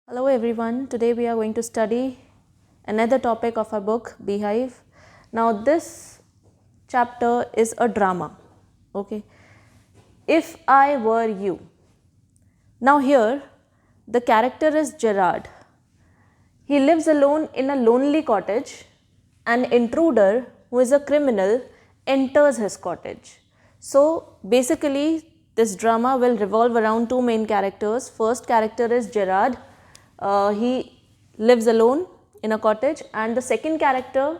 Hello everyone, today we are going to study another topic of our book Beehive. Now this chapter is a drama, okay. If I were you. Now here the character is Gerard. He lives alone in a lonely cottage. An intruder who is a criminal enters his cottage. So basically this drama will revolve around two main characters. First character is Gerard. He lives alone in a cottage, and the second character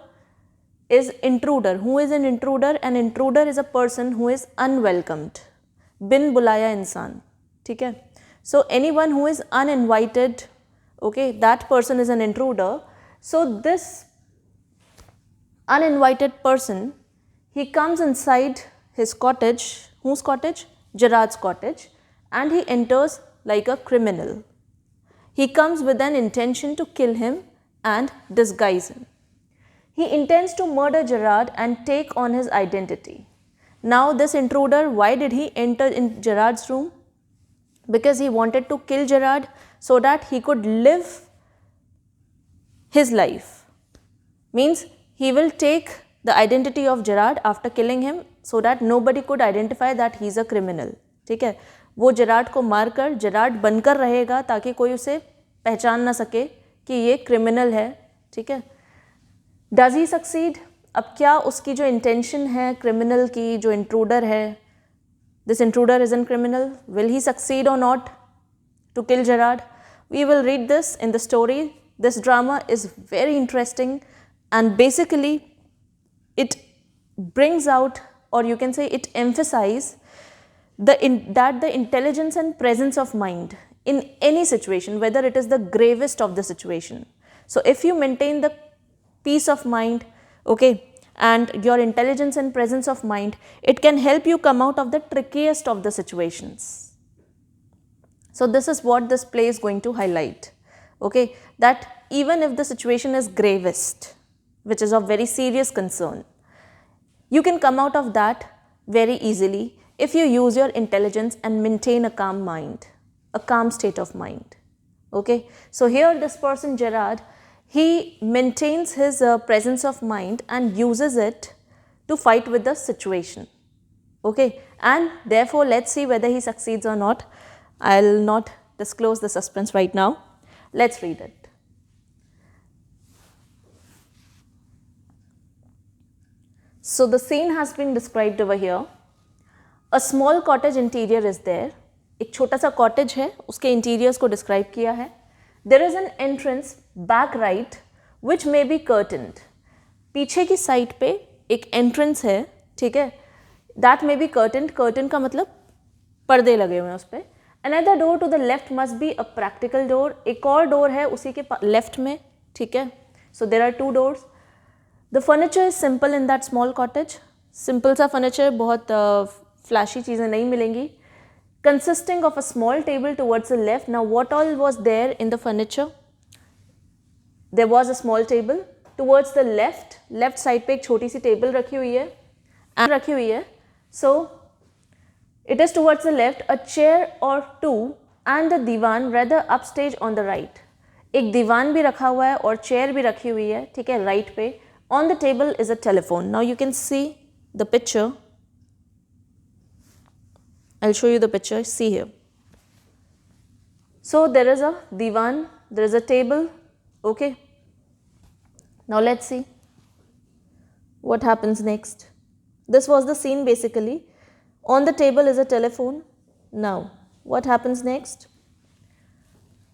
is intruder. Who is an intruder? An intruder is a person who is unwelcomed. बिन बुलाया इंसान, ठीक है. So anyone who is uninvited, okay, that person is an intruder. So this uninvited person, he comes inside his cottage. Whose cottage? Gerard's cottage, and he enters like a criminal. He comes with an intention to kill him and disguise him. He intends to murder Gerard and take on his identity. Now this intruder, why did he enter in Gerard's room? Because he wanted to kill Gerard so that he could live his life. Means he will take the identity of Gerard after killing him so that nobody could identify that he is a criminal. ठीक है, वो Gerrard को मारकर Gerrard बनकर रहेगा ताकि कोई उसे पहचान ना सके कि ये क्रिमिनल है. ठीक है. Does he succeed? अब क्या उसकी जो इंटेंशन है क्रिमिनल की, जो इंट्रूडर है, this intruder is an criminal, will he succeed और not to kill Gerard? We will read this in the story. This drama is very interesting and basically it brings out, or you can say it emphasizes that the intelligence and presence of mind in any situation, whether it is the gravest of the situation. So if you maintain the peace of mind, okay, and your intelligence and presence of mind, it can help you come out of the trickiest of the situations. So this is what this play is going to highlight, okay, that even if the situation is gravest, which is of very serious concern, you can come out of that very easily if you use your intelligence and maintain a calm mind, a calm state of mind. Okay, so here this person Gerard, he maintains his presence of mind and uses it to fight with the situation. Okay, and therefore let's see whether he succeeds or not. I'll not disclose the suspense right now. Let's read it. So the scene has been described over here. A small cottage interior is there. एक छोटा सा cottage है, उसके interiors को describe किया है. There is an entrance back right which may be curtained. पीछे की side पे एक entrance है, ठीक है. That may be curtained. Curtain का मतलब पर्दे लगे हुए हैं उस पर. Another door to the left must be a practical door. एक और door है उसी के left में, ठीक है. So there are two doors. The furniture is simple in that small cottage. Simple सा furniture, बहुत flashy चीज़ें नहीं मिलेंगी. Consisting of a small table towards the left. Now what all was there in the furniture? There was a small table. Towards the left, left side पे एक छोटी सी table रखी हुई है. So it is towards the left. A chair or two and the divan rather upstage on the right. एक दीवान भी रखा हुआ है और chair भी रखी हुई है, ठीक है, right पे. On the table is a telephone. Now you can see the picture. I'll show you the picture. See here. So there is a divan, there is a table. Okay. Now let's see what happens next. This was the scene basically. On the table is a telephone. Now what happens next?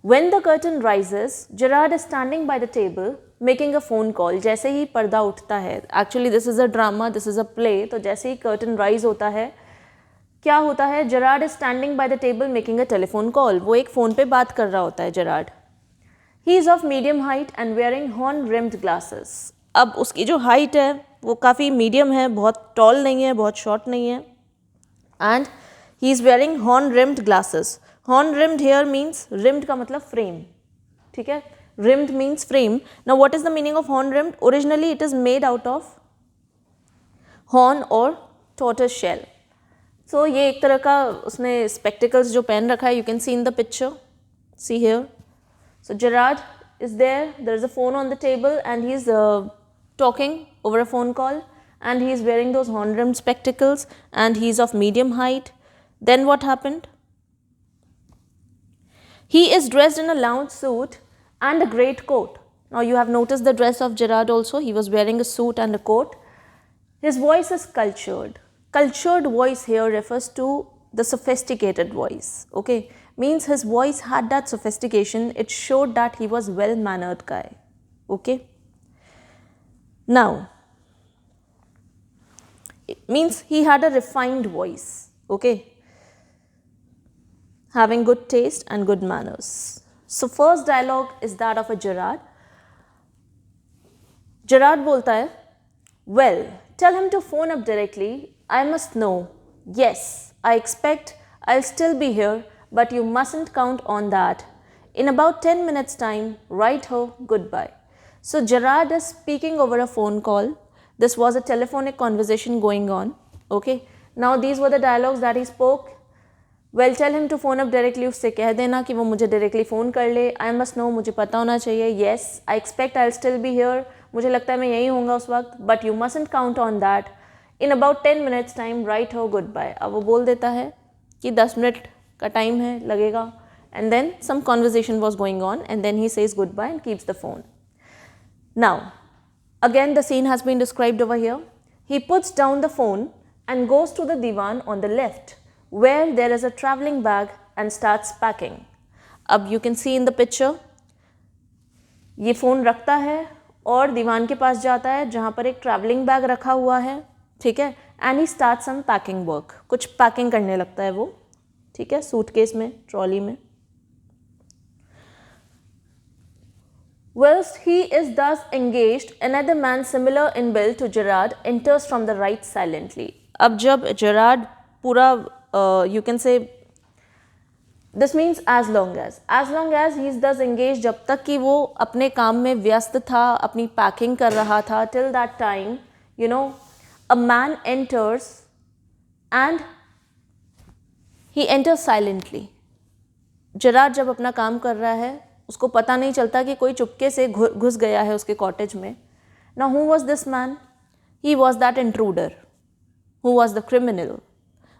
When the curtain rises, Gerard is standing by the table making a phone call. जैसे ही पर्दा उठता है, actually this is a drama, this is a play, तो जैसे ही curtain rise होता है, क्या होता है? Gerard is standing by the table making a telephone call. वो एक फ़ोन पे बात कर रहा होता है Gerard. He is of medium height and wearing horn-rimmed glasses. अब उसकी जो height है वो काफ़ी medium है, बहुत tall नहीं है, बहुत short नहीं है, and he is wearing horn-rimmed glasses. Horn-rimmed here means, rimmed का मतलब frame, ठीक है. Rimmed means frame. Now what is the meaning of horn-rimmed? Originally it is made out of horn or tortoise shell. So ये एक तरह का उसने spectacles जो पहन रखा है, you can see in the picture. See here. So Gerard is there, there is a phone on the table and he's talking over a phone call, and he's wearing those horn-rimmed spectacles and he's of medium height. Then what happened? He is dressed in a lounge suit and a great coat. Now you have noticed the dress of Gerard also. He was wearing a suit and a coat. His voice is cultured. Cultured voice here refers to the sophisticated voice. Okay, means his voice had that sophistication. It showed that he was well-mannered guy. Okay. Now, it means he had a refined voice. Okay, having good taste and good manners. So first dialogue is that of a Gerard. Gerard बोलता है, well, tell him to phone up directly. I must know. Yes, I expect I'll still be here, but you mustn't count on that. In about 10 minutes time, right ho, goodbye. So Gerard is speaking over a phone call. This was a telephonic conversation going on. Okay. Now these were the dialogues that he spoke. Well, tell him to phone up directly. उससे कह देना कि वो मुझे directly phone कर ले. I must know, मुझे पता होना चाहिए. Yes, I expect I'll still be here. मुझे लगता है मैं यहीं होऊंगा उस वक्त. But you mustn't count on that. In about 10 minutes time, write her goodbye. अब वो बोल देता है कि 10 मिनट का टाइम है, लगेगा. And then some conversation was going on, and then he says goodbye and keeps the phone. Now, again the scene has been described over here. He puts down the phone and goes to the divan on the left, where there is a travelling bag, and starts packing. अब you can see in the picture, ये phone रखता है और दीवान के पास जाता है जहाँ पर एक ट्रैवलिंग बैग रखा हुआ है, ठीक है, and he start some packing work. कुछ पैकिंग करने लगता है वो, ठीक है, सूटकेस में, ट्रॉली में. Whilst he is thus engaged, another man similar in build to Gerard enters from the right silently. अब जब Gerard पूरा you can say, this means as long as he is thus engaged, जब तक कि वो अपने काम में व्यस्त था, अपनी पैकिंग कर रहा था, till that time, you know, a man enters and he enters silently. Gerard जब अपना काम कर रहा है, उसको पता नहीं चलता कि कोई चुपके से घुस गया है उसके कॉटेज में. Now who was this man? He was that intruder, who was the criminal,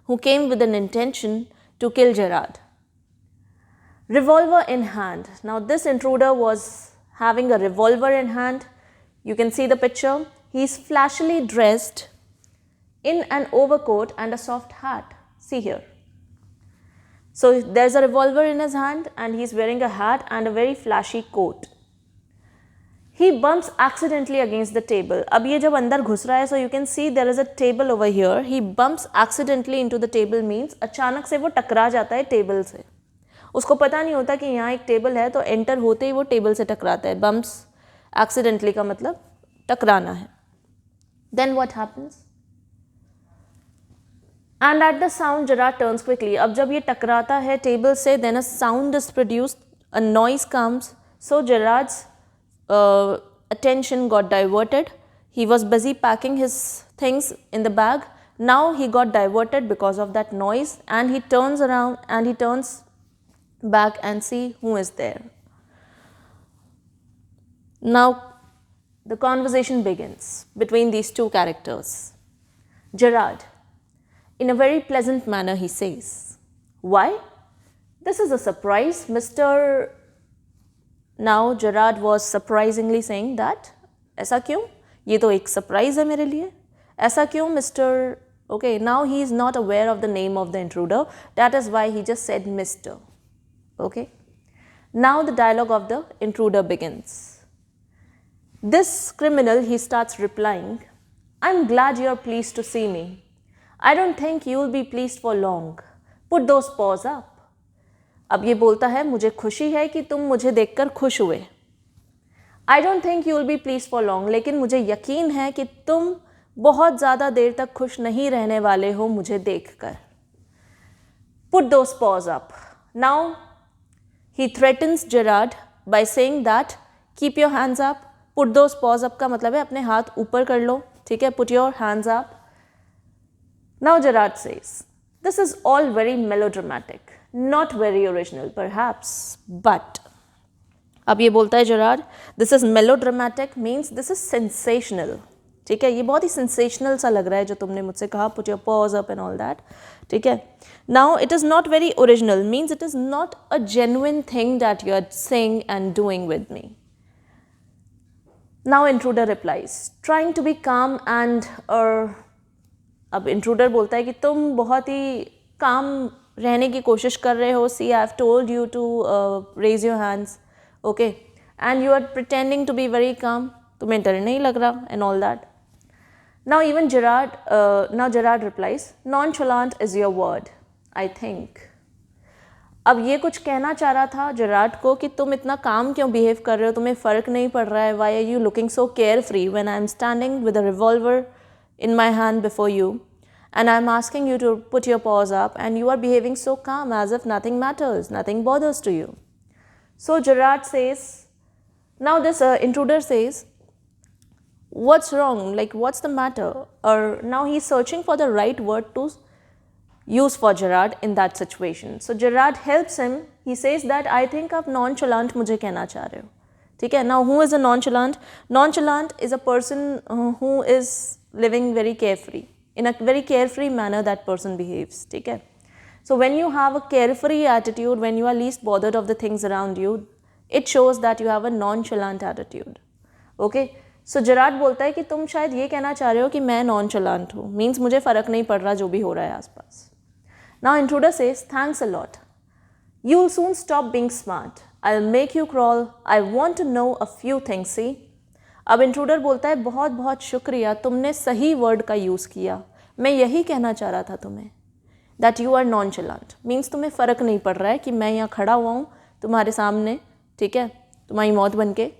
who came with an intention to kill Gerard. Revolver in hand. Now this intruder was having a revolver in hand. You can see the picture. He is flashily dressed in an overcoat and a soft hat. See here. So there's a revolver in his hand and he's wearing a hat and a very flashy coat. He bumps accidentally against the table. अब ये जब अंदर घुस रहा है, so you can see there is a table over here. He bumps accidentally into the table means अचानक से वो टकरा जाता है टेबल से. उसको पता नहीं होता कि यहाँ एक टेबल है, तो एंटर होते ही वो टेबल से टकराता है. बम्प्स एक्सीडेंटली का मतलब टकराना है. Then what happens? And at the sound, Gerard turns quickly. अब जब ये टकराता है टेबल से, then a sound is produced, a noise comes. So Gerard's attention got diverted. He was busy packing his things in the bag. Now he got diverted because of that noise, and he turns around and he turns back and see who is there. Now the conversation begins between these two characters. Gerard, in a very pleasant manner, he says, "Why? This is a surprise, Mr." Now Gerard was surprisingly saying that, ऐसा क्यों? ये तो एक surprise है मेरे लिए. ऐसा क्यों, Mr. Okay, now he is not aware of the name of the intruder. That is why he just said Mr. Okay. Now the dialogue of the intruder begins. This criminal, he starts replying, "I'm glad you are pleased to see me. I don't think you will be pleased for long. Put those paws up." अब ये बोलता है, मुझे खुशी है कि तुम मुझे देखकर खुश हुए. I don't think you will be pleased for long. लेकिन मुझे यकीन है कि तुम बहुत ज़्यादा देर तक खुश नहीं रहने वाले हो मुझे देखकर. Put those paws up. Now he threatens Gerard by saying that keep your hands up. Put those paws up का मतलब है अपने हाथ ऊपर कर लो, ठीक है, put your hands up. Now Gerard says, this is all very melodramatic, not very original perhaps, but अब ये बोलता है Gerard, this is melodramatic means this is sensational. ठीक है, ये बहुत ही सेंसेशनल सा लग रहा है जो तुमने मुझसे कहा, put your paws up and all that. ठीक है, now it is not very original means it is not a genuine thing that you are saying and doing with me. Now intruder replies trying to be calm and अब intruder बोलता है कि तुम बहुत ही काम रहने की कोशिश कर रहे हो, see I have told you to raise your hands, okay, and you are pretending to be very calm, तुम्हें डर नहीं लग रहा and all that. Now even Gerard replies, nonchalant is your word, I think. अब ये कुछ कहना चाह रहा था जेरार्ड को कि तुम इतना काम क्यों बिहेव कर रहे हो, तुम्हें फ़र्क नहीं पड़ रहा है, why are you looking so carefree when I am standing with a revolver in my hand before you and I am asking you to put your paws up and you are behaving so calm as if nothing matters, nothing bothers to you. So Gerard says, now this intruder says, what's wrong, like what's the matter, or now he's searching for the right word to use for Gerard in that situation. So Gerard helps him, he says that I think आप nonchalant मुझे कहना चाह रहे हो। ठीक है, now who is a nonchalant? Nonchalant is a person who is living very carefree, in a very carefree manner that person behaves। ठीक है, so when you have a carefree attitude, when you are least bothered of the things around you, it shows that you have a nonchalant attitude, okay। So Gerard बोलता है कि तुम शायद ये कहना चाह रहे हो कि मैं नॉनचलांट हूँ, मीन्स मुझे फ़र्क नहीं पड़ रहा जो भी हो रहा है आसपास। Now intruder says thanks a lot, you will soon stop being smart, I will make you crawl, I want to know a few things. See, अब इंट्रूडर बोलता है बहुत बहुत शुक्रिया, तुमने सही वर्ड का यूज़ किया, मैं यही कहना चाह रहा था तुम्हें, दैट यू आर नॉनचलांट मीन्स तुम्हें फ़र्क नहीं पड़ रहा है कि मैं यहाँ खड़ा हुआ हूँ तुम्हारे सामने, ठीक है, तुम्हारी मौत बन के,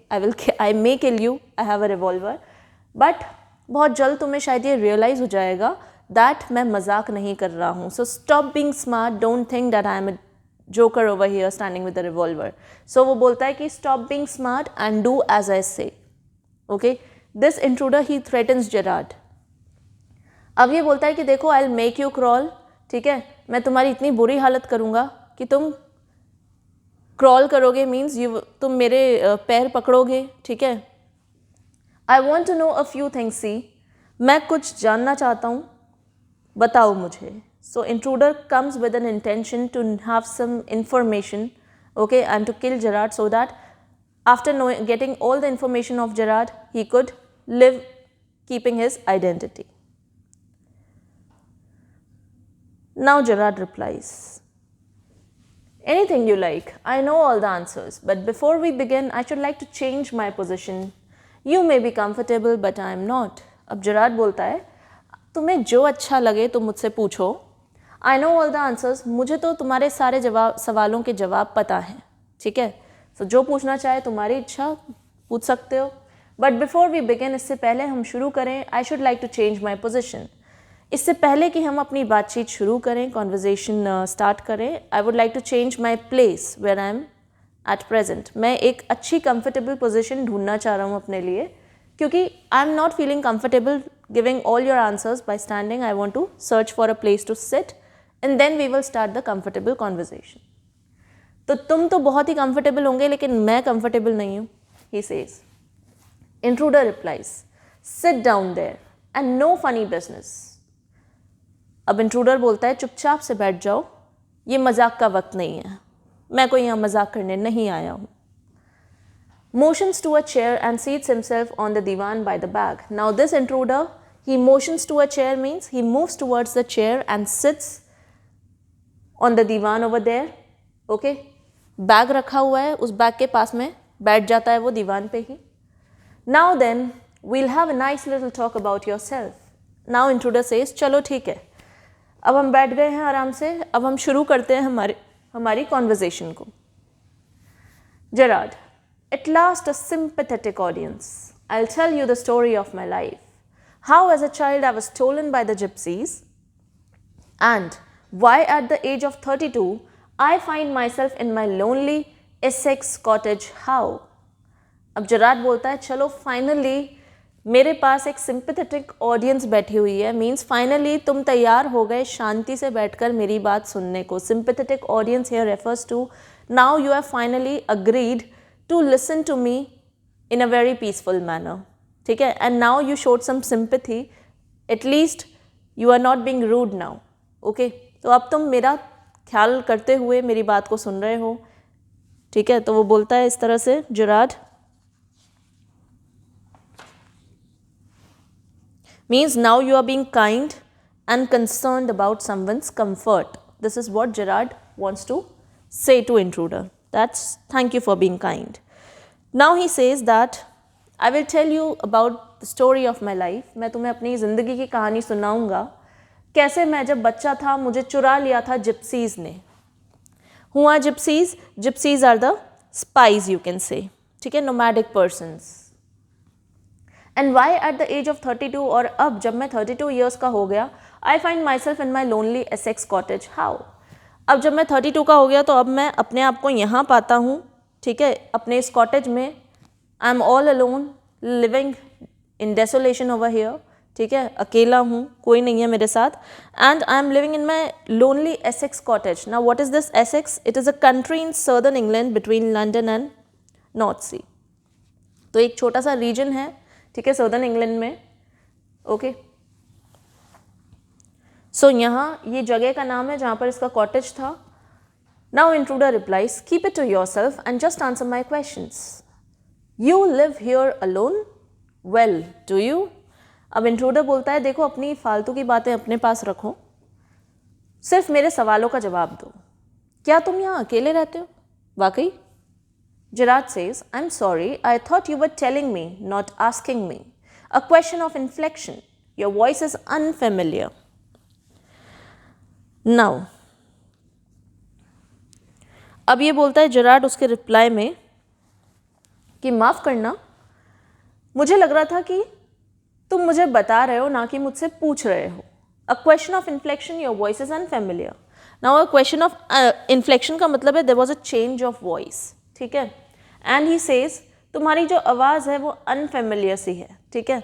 I may kill you, I have a revolver, but बहुत जल्द तुम्हें शायद ये रियलाइज़ हो जाएगा दैट मैं मजाक नहीं कर रहा हूँ। So stop being smart, don't think that I am a joker over here standing with a revolver. So वो बोलता है कि stop being smart and do as I say, okay. This intruder he threatens Gerard. अब ये बोलता है कि देखो, I will make you crawl, ठीक है, मैं तुम्हारी इतनी बुरी हालत करूँगा कि तुम क्रॉल करोगे, मीन्स तुम मेरे पैर पकड़ोगे, ठीक है। I want to know a few things, see, मैं कुछ जानना चाहता हूँ, बताओ मुझे। So intruder comes with an intention to have some information, okay, and to kill Gerard so that after getting all the information of Gerard he could live keeping his identity. Now Gerard replies, anything you like, I know all the answers, but before we begin I should like to change my position. You may be comfortable but I am not. अब Gerard बोलता है तुम्हें जो अच्छा लगे तुम मुझसे पूछो, I know all the answers, मुझे तो तुम्हारे सारे सवालों के जवाब पता हैं, ठीक है, so जो पूछना चाहे तुम्हारी इच्छा पूछ सकते हो, but before we begin, इससे पहले हम शुरू करें, I should like to change my position. इससे पहले कि हम अपनी बातचीत शुरू करें, कॉन्वर्जेशन स्टार्ट करें, I would like to change my place where I am at present. मैं एक अच्छी कंफर्टेबल पोजीशन ढूंढना चाह रहा हूँ अपने लिए, क्योंकि I am not feeling comfortable giving all your answers by standing. I want to search for a place to sit and then we will start the comfortable conversation. तो तुम तो बहुत ही कंफर्टेबल होंगे लेकिन मैं कंफर्टेबल नहीं हूँ, he says. Intruder replies, sit down there and no funny business. अब इंट्रूडर बोलता है चुपचाप से बैठ जाओ, ये मजाक का वक्त नहीं है, मैं कोई यहाँ मजाक करने नहीं आया हूँ। Motions to a chair and seats himself on the divan by the bag. Now this intruder, he motions to a chair means he moves towards the chair and sits on the divan over there, okay? Bag रखा हुआ है, उस bag के पास में बैठ जाता है वो दीवान पे ही। Now then, we'll have a nice little talk about yourself. Now intruder says, चलो ठीक है, अब हम बैठ गए हैं आराम से, अब हम शुरू करते हैं हमारी कॉन्वर्जेशन को। Gerard, at last a sympathetic audience. I'll tell you the story of my life. How as a child I was stolen by the gypsies and why at the age of 32 I find myself in my lonely Essex cottage. How? अब Gerard बोलता है चलो finally मेरे पास एक sympathetic audience बैठी हुई है, means finally तुम तैयार हो गए शांति से बैठकर मेरी बात सुनने को। Sympathetic audience here refers to now you have finally agreed to listen to me in a very peaceful manner. ठीक है, and now you showed some sympathy, at least you are not being rude now. Okay, तो अब तुम मेरा ख्याल करते हुए मेरी बात को सुन रहे हो. ठीक है, तो वो बोलता है इस तरह से Gerrard, means now you are being kind and concerned about someone's comfort. This is what Gerard wants to say to intruder. That's thank you for being kind. Now he says that I will tell you about the story of my life. मैं तुम्हें अपनी ज़िंदगी की कहानी सुनाऊंगा. कैसे मैं जब बच्चा था मुझे चुरा लिया था जिप्सीज़ ने. Who are gypsies? Gypsies are the spies you can say. ठीक है, nomadic persons. And why at the age of 32 और अब जब मैं 32 years का हो गया, I find myself in my lonely Essex cottage. How? अब जब मैं 32 का हो गया तो अब मैं अपने आप को यहाँ पाता हूँ. ठीक है, अपने इस कॉटेज में. I am all alone living in desolation over here. ठीक है, अकेला हूँ, कोई नहीं है मेरे साथ. And I am living in my lonely Essex cottage. Now what is this Essex? It is a country in southern England between London and North Sea. तो एक छोटा सा रीजन है, ठीक है, सर्दर्न इंग्लैंड में. ओके, सो यहाँ ये जगह का नाम है जहाँ पर इसका कॉटेज था. Now intruder replies, keep it to yourself and just answer my questions. You live here alone? Well, do you? अब इंट्रूडर बोलता है देखो अपनी फालतू की बातें अपने पास रखो, सिर्फ मेरे सवालों का जवाब दो. क्या तुम यहाँ अकेले रहते हो? वाकई? Gerard says, I'm sorry, I thought you were telling me, not asking me. A question of inflection. Your voice is unfamiliar. Now, अब ये बोलता है जेराड उसके रिप्लाई में कि माफ़ करना, मुझे लग रहा था कि तुम मुझे बता रहे हो ना कि मुझसे पूछ रहे हो. A question of inflection, your voice is unfamiliar. Now, a question of inflection का मतलब है there was a change of voice. ठीक है, एंड ही सेज तुम्हारी जो आवाज़ है वो अनफेमिलियर सी है. ठीक है.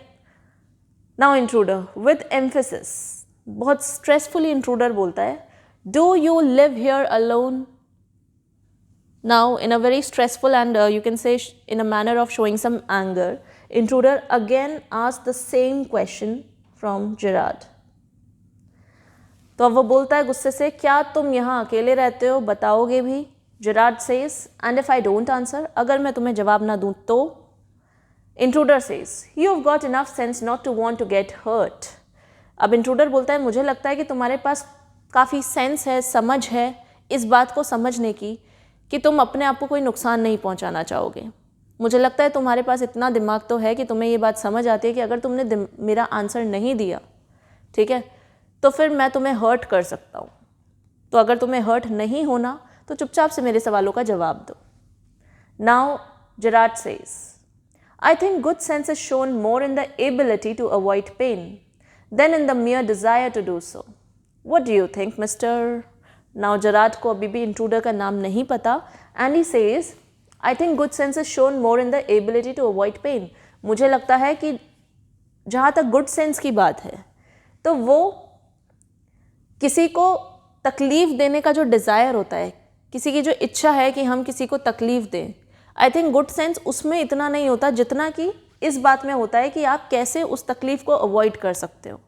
नाउ इंट्रूडर विद एम्फेसिस, बहुत स्ट्रेसफुली इंट्रूडर बोलता है, do you live here alone? Now in a very stressful and you can say in a manner of showing some anger, intruder again ask the same question from Gerard. तो अब वो बोलता है गुस्से से, क्या तुम यहाँ अकेले रहते हो? बताओगे भी? Gerard says, and if I don't answer, अगर मैं तुम्हें जवाब ना दूँ तो? Intruder says, you've got enough sense not to want to get hurt. अब इंट्रूडर बोलता है मुझे लगता है कि तुम्हारे पास काफ़ी सेंस है, समझ है इस बात को समझने की कि तुम अपने आप को कोई नुकसान नहीं पहुंचाना चाहोगे. मुझे लगता है तुम्हारे पास इतना दिमाग तो है कि तुम्हें ये बात समझ आती है कि अगर तुमने मेरा आंसर नहीं दिया, ठीक है, तो फिर मैं तुम्हें हर्ट कर सकता हूँ. तो अगर तुम्हें हर्ट नहीं होना तो चुपचाप से मेरे सवालों का जवाब दो. Now Gerard says, I think good sense is shown more in the ability to avoid pain than in the mere desire to do so. What do you think mister? नाउ जेराड को अभी भी इंट्रूडर का नाम नहीं पता and he says, I think good sense is shown more in the ability to avoid pain. मुझे लगता है कि जहाँ तक गुड सेंस की बात है तो वो किसी को तकलीफ देने का जो डिज़ायर होता है, किसी की जो इच्छा है कि हम किसी को तकलीफ दें, आई थिंक गुड सेंस उसमें इतना नहीं होता जितना कि इस बात में होता है कि आप कैसे उस तकलीफ को अवॉइड कर सकते हो.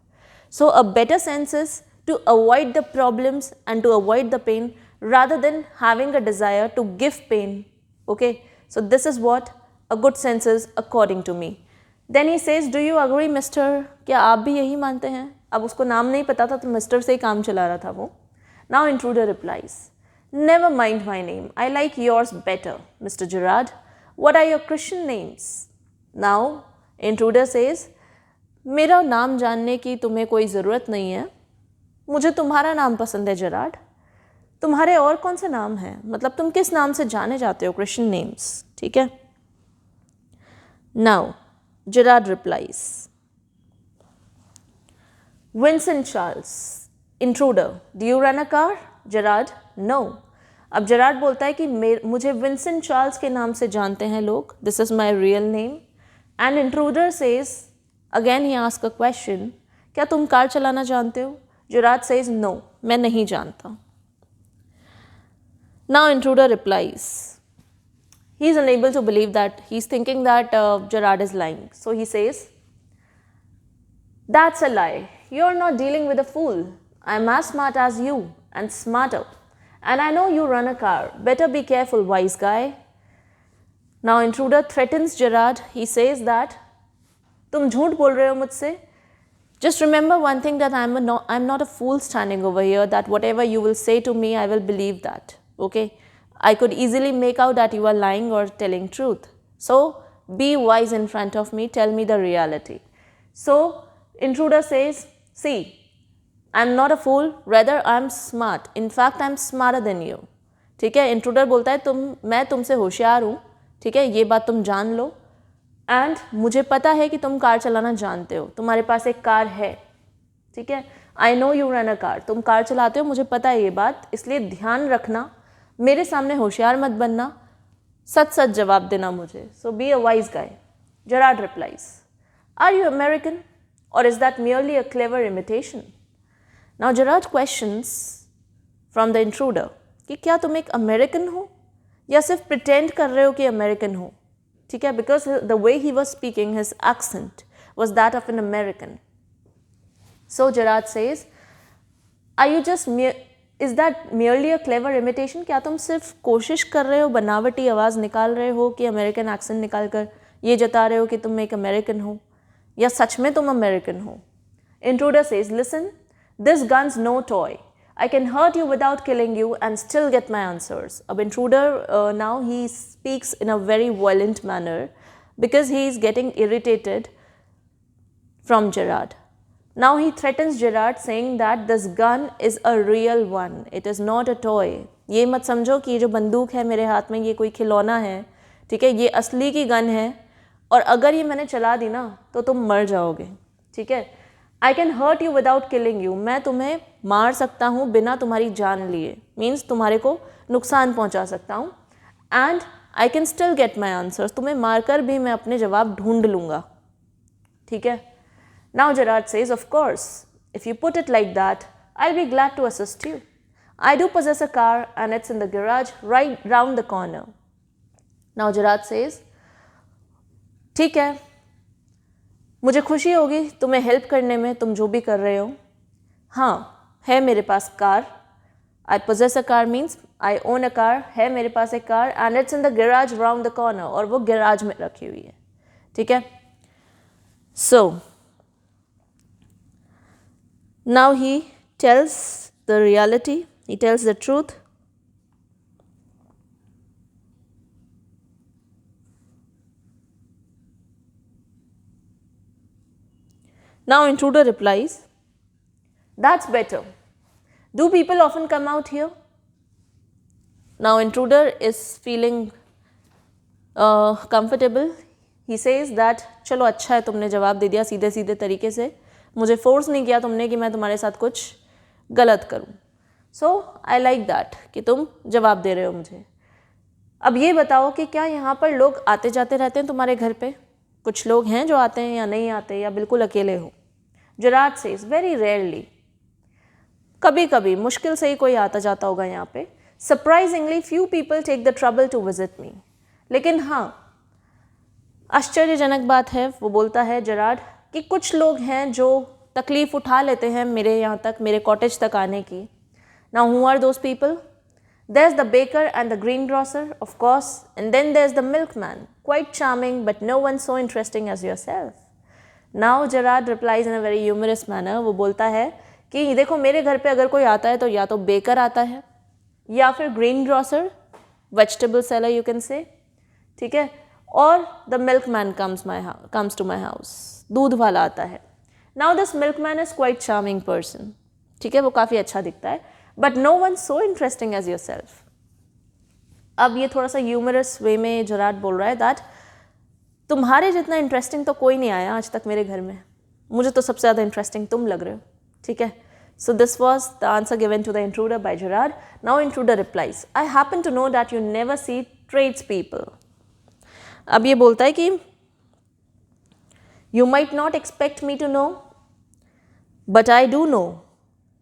So a better sense is to avoid the problems and to avoid the pain rather than having a desire to give pain. Okay, so this is what a good sense is according to me. Then he says, do you agree mister? क्या आप भी यही मानते हैं? अब उसको नाम नहीं पता था तो मिस्टर से ही काम चला रहा था वो. Now intruder replies, never mind my name. I like yours better, Mr. Gerard. What are your Christian names? Now, intruder says, मेरा नाम जानने की तुम्हें कोई ज़रूरत नहीं है. मुझे तुम्हारा नाम पसंद है जेराड. तुम्हारे और कौन से नाम हैं? मतलब तुम किस नाम से जाने जाते हो? Christian names. ठीक है. Now, Gerard replies, Vincent Charles. Intruder, do you run a car? Gerard, no. अब जेराड बोलता है कि मुझे विंसेंट चार्ल्स के नाम से जानते हैं लोग. This is my real name. And intruder says, again he ask a question, क्या तुम कार चलाना जानते हो? जेराड सेज, नो, मैं नहीं जानता. Now intruder replies, He is unable to believe that. He's thinking that Gerard is lying. So he says, "That's a lie. You're not dealing with a fool. I'm as smart as you and smarter. And I know you run a car. Better be careful, wise guy." Now intruder threatens Gerard. He says that, "तुम झूठ बोल रहे हो मुझसे. Just remember one thing, that I'm not a fool standing over here, that whatever you will say to me, I will believe that. Okay? I could easily make out that you are lying or telling truth. So be wise in front of me. Tell me the reality." So intruder says, "See, I'm not a fool. Rather, I'm smart. In fact, I'm smarter than you." ठीक है, intruder बोलता है मैं तुमसे होशियार हूँ. ठीक है, ये बात तुम जान लो. एंड मुझे पता है कि तुम कार चलाना जानते हो. तुम्हारे पास एक कार है. ठीक है, I know you run a car. तुम कार चलाते हो, मुझे पता है ये बात. इसलिए ध्यान रखना, मेरे सामने होशियार मत बनना, सच सच जवाब देना मुझे. So be a wise guy. Gerard replies, "Are you American, or is that merely a clever imitation?" Now Gerard questions from the intruder कि क्या तुम एक अमेरिकन हो या सिर्फ प्रिटेंड कर रहे हो कि अमेरिकन हो. ठीक है, because the way he was speaking, his accent was that of an American. So Gerard says, "Are you just is that merely a clever imitation?" क्या तुम सिर्फ कोशिश कर रहे हो, बनावटी आवाज़ निकाल रहे हो कि अमेरिकन एक्सेंट निकाल कर ये जता रहे हो कि तुम एक अमेरिकन हो, या सच में तुम अमेरिकन हो. Intruder says, "Listen, this gun's no toy. I can hurt you without killing you and still get my answers." अब intruder now he speaks in a very violent manner because he is getting irritated from Gerard. Now he threatens Gerard saying that this gun is a real one. It is not a toy. ये मत समझो कि ये जो बंदूक है मेरे हाथ में ये कोई खिलौना है. ठीक है, ये असली की गन है और अगर ये मैंने चला दी ना तो तुम मर जाओगे. ठीक है, I can hurt you without killing you. मैं तुम्हें मार सकता हूँ बिना तुम्हारी जान लिए. मीन्स तुम्हारे को नुकसान पहुँचा सकता हूँ. And I can still get my answers. तुम्हें मारकर भी मैं अपने जवाब ढूंढ लूँगा. ठीक है. Now Gerard says, "Of course, if you put it like that, I'll be glad to assist you. I do possess a car and it's in the garage right round the corner." Now Gerard says, "ठीक है, मुझे खुशी होगी तुम्हें help करने में, तुम जो भी कर रहे हो. हाँ, है मेरे पास car. I possess a car means I own a car. है मेरे पास एक car and it's in the garage round the corner. और वो गैराज में रखी हुई है. ठीक है. So now he tells the reality. He tells the truth. Now intruder replies, "That's better. Do people often come out here?" Now intruder is feeling comfortable. He says that चलो अच्छा है तुमने जवाब दे दिया सीधे सीधे तरीके से, मुझे फोर्स नहीं किया तुमने कि मैं तुम्हारे साथ कुछ गलत करूं. सो आई लाइक दैट कि तुम जवाब दे रहे हो मुझे. अब ये बताओ कि क्या यहाँ पर लोग आते जाते रहते हैं तुम्हारे घर पे? कुछ लोग हैं जो आते हैं या नहीं आते या बिल्कुल अकेले हो? Gerard says, "Very rarely. कभी कभी मुश्किल से ही कोई आता जाता होगा यहाँ पे. Surprisingly few people take the trouble to visit me." लेकिन हाँ, आश्चर्यजनक बात है, वो बोलता है Gerard, कि कुछ लोग हैं जो तकलीफ़ उठा लेते हैं मेरे यहाँ तक, मेरे कॉटेज तक आने की. Now who are those people? There's the baker and the greengrocer, of course, and then there's the milkman, quite charming but no one so interesting as yourself. Now Gerard replies in a very humorous manner. वो बोलता है कि देखो मेरे घर पे अगर कोई आता है तो या तो बेकर आता है या फिर greengrocer, vegetable seller you can say. ठीक है, और the milkman comes to my house, दूध वाला आता है. Now this milkman is quite charming person. ठीक है, वो काफ़ी अच्छा दिखता है, but no one so interesting as yourself. अब ये थोड़ा सा ह्यूमरस वे में Gerard बोल रहा है दैट तुम्हारे जितना इंटरेस्टिंग तो कोई नहीं आया आज तक मेरे घर में, मुझे तो सबसे ज़्यादा इंटरेस्टिंग तुम लग रहे हो. ठीक है. So this was the answer given to the intruder by Gerard. Now intruder replies, "I happen to know that you never see tradespeople." अब ये बोलता है कि "You might not expect me to know, but I do know.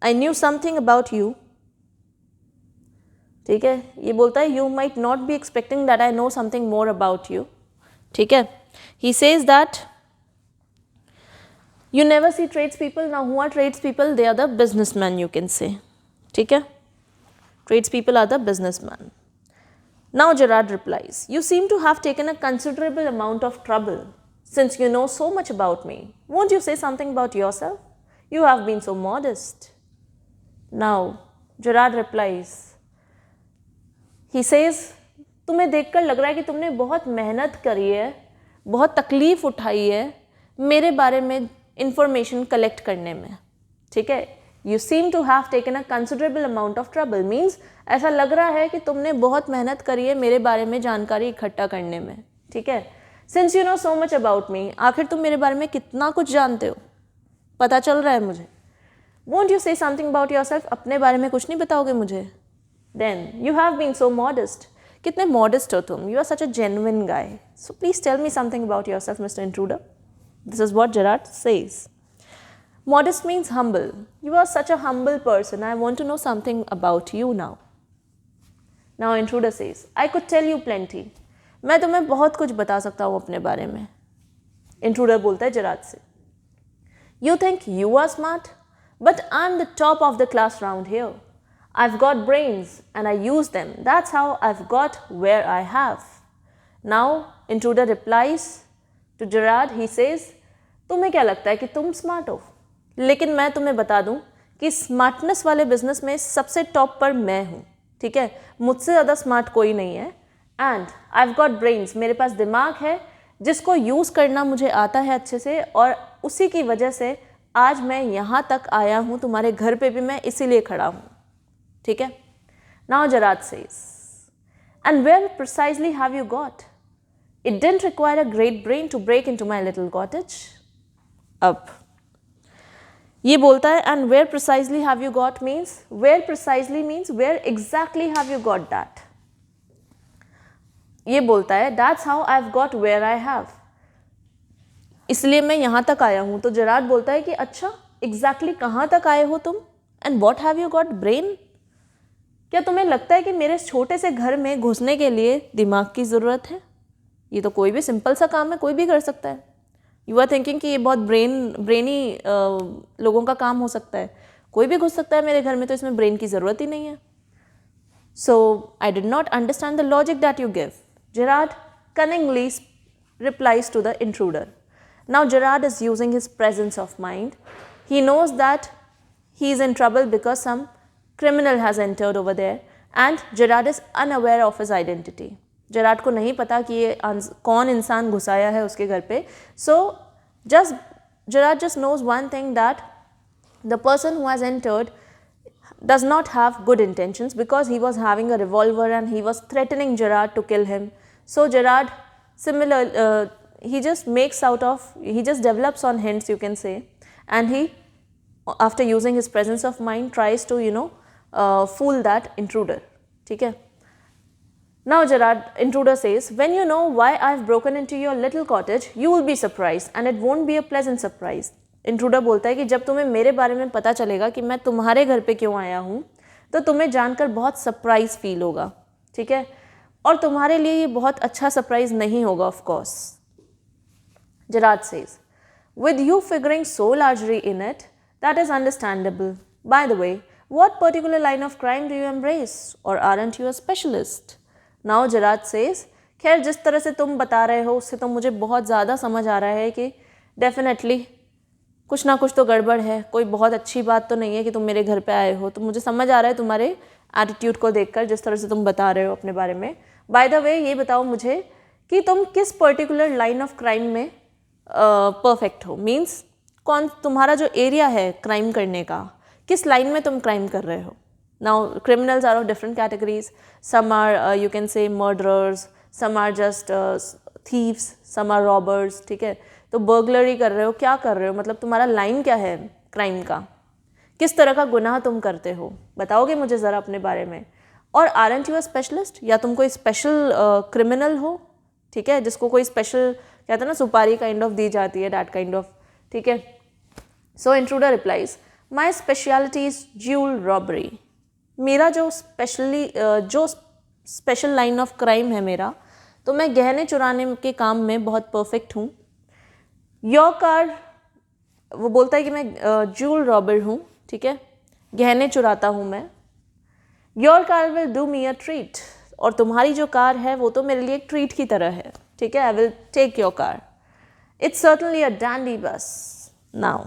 I knew something about you." ठीक है, ये बोलता है you might not be expecting that I know something more about you. ठीक है, he says that you never see tradespeople. Now who are tradespeople? They are the businessmen, you can say. ठीक है, tradespeople are the businessmen. Now Gerard replies, you seem to have taken a considerable amount of trouble since you know so much about me. Won't you say something about yourself? You have been so modest. Now Gerard replies, he says, तुम्हें देखकर लग रहा है कि तुमने बहुत मेहनत करी है, बहुत तकलीफ उठाई है मेरे बारे में इंफॉर्मेशन कलेक्ट करने में. ठीक है, you seem to have taken a considerable amount of trouble means ऐसा लग रहा है कि तुमने बहुत मेहनत करी है मेरे बारे में जानकारी इकट्ठा करने में. ठीक है, since you know so much about me, आखिर तुम मेरे बारे में कितना कुछ जानते हो, पता चल रहा है मुझे. Won't you say something about yourself, अपने बारे में कुछ नहीं बताओगे मुझे. Then you have been so modest, कितने मॉडेस्ट हो तुम, you are such a genuine guy. So please tell me something about yourself mister intruder. This is what Gerard says. Modest means humble. You are such a humble person. I want to know something about you now. Now intruder says, I could tell you plenty. मैं तुम्हें बहुत कुछ बता सकता हूँ अपने बारे में. Intruder बोलता है Gerard से. You think you are smart, but I'm the top of the class round here. I've got brains and I use them. That's how I've got where I have. Now intruder replies to Gerard. He says, तुम्हें क्या लगता है कि तुम smart हो, लेकिन मैं तुम्हें बता दूं कि स्मार्टनेस वाले बिजनेस में सबसे टॉप पर मैं हूं. ठीक है, मुझसे ज़्यादा स्मार्ट कोई नहीं है. And I have got brains, मेरे पास दिमाग है जिसको यूज़ करना मुझे आता है अच्छे से, और उसी की वजह से आज मैं यहाँ तक आया हूँ, तुम्हारे घर पे भी मैं इसीलिए खड़ा हूँ. ठीक है. Now Gerard says, and where precisely have you got? It didn't require a great brain to break into my little cottage. अब ये बोलता है and where precisely have you got means, where precisely means where exactly have you got that. ये बोलता है that's how I've got where I have, इसलिए मैं यहाँ तक आया हूँ. तो Gerard बोलता है कि अच्छा exactly कहाँ तक आए हो तुम, and what have you got brain. क्या तुम्हें लगता है कि मेरे छोटे से घर में घुसने के लिए दिमाग की ज़रूरत है? ये तो कोई भी सिंपल सा काम है, कोई भी कर सकता है. यू आर थिंकिंग कि ये बहुत ब्रेनी लोगों का काम हो सकता है, कोई भी घुस सकता है मेरे घर में, तो इसमें ब्रेन की ज़रूरत ही नहीं है. So I did not understand the logic that you give. Gerard cunningly replies to the intruder. Now Gerard is using his presence of mind. He knows that he is in trouble because some criminal has entered over there and Gerard is unaware of his identity. Gerard को नहीं पता कि ये कौन इंसान घुसाया है उसके घर पे. So Gerard just knows one thing, that the person who has entered does not have good intentions because he was having a revolver and he was threatening Gerard to kill him. So Gerard he just develops on hints, you can say, and he, after using his presence of mind, tries to fool that intruder. ठीक है. Now intruder says, when you know why I've broken into your little cottage, you will be surprised and it won't be a pleasant surprise. Intruder बोलता है कि जब तुम्हें मेरे बारे में पता चलेगा कि मैं तुम्हारे घर पे क्यों आया हूँ, तो तुम्हें जानकर बहुत सरप्राइज फील होगा. ठीक है, और तुम्हारे लिए ये बहुत अच्छा सरप्राइज नहीं होगा, of course. Gerard says, with you figuring so largely in it, that is understandable. By the way, what particular line of crime do you embrace, or aren't you a specialist? Now Gerard says, खैर जिस तरह से तुम बता रहे हो उससे तो मुझे बहुत ज़्यादा समझ आ रहा है कि डेफिनेटली कुछ ना कुछ तो गड़बड़ है, कोई बहुत अच्छी बात तो नहीं है कि तुम मेरे घर पे आए हो. तो मुझे समझ आ रहा है तुम्हारे एटीट्यूड को देखकर, जिस तरह से तुम बता रहे हो अपने बारे में. बाय द वे, ये बताओ मुझे कि तुम किस पर्टिकुलर लाइन ऑफ क्राइम में परफेक्ट हो. मीन्स कौन तुम्हारा जो एरिया है क्राइम करने का, किस लाइन में तुम क्राइम कर रहे हो. Now criminals are of different categories. Some are you can say murderers, some are just thieves, some are robbers. ठीक है, तो बर्गलरी कर रहे हो, क्या कर रहे हो, मतलब तुम्हारा लाइन क्या है क्राइम का, किस तरह का गुनाह तुम करते हो, बताओगे मुझे ज़रा अपने बारे में. और आरंट यू अ स्पेशलिस्ट, या तुम कोई स्पेशल क्रिमिनल हो. ठीक है, जिसको कोई स्पेशल कहते हैं ना सुपारी काइंड ऑफ दी जाती है, डैट काइंड ऑफ. ठीक है. So intruder replies, my speciality is jewel robbery. मेरा जो स्पेशल लाइन ऑफ क्राइम है मेरा, तो मैं गहने चुराने के काम में बहुत परफेक्ट हूँ। योर कार, वो बोलता है कि मैं ज्यूल रॉबर हूँ, ठीक है, गहने चुराता हूँ मैं। Your car will do me a treat, और तुम्हारी जो कार है वो तो मेरे लिए एक ट्रीट की तरह है, ठीक है। I will take your car. It's certainly a dandy bus now.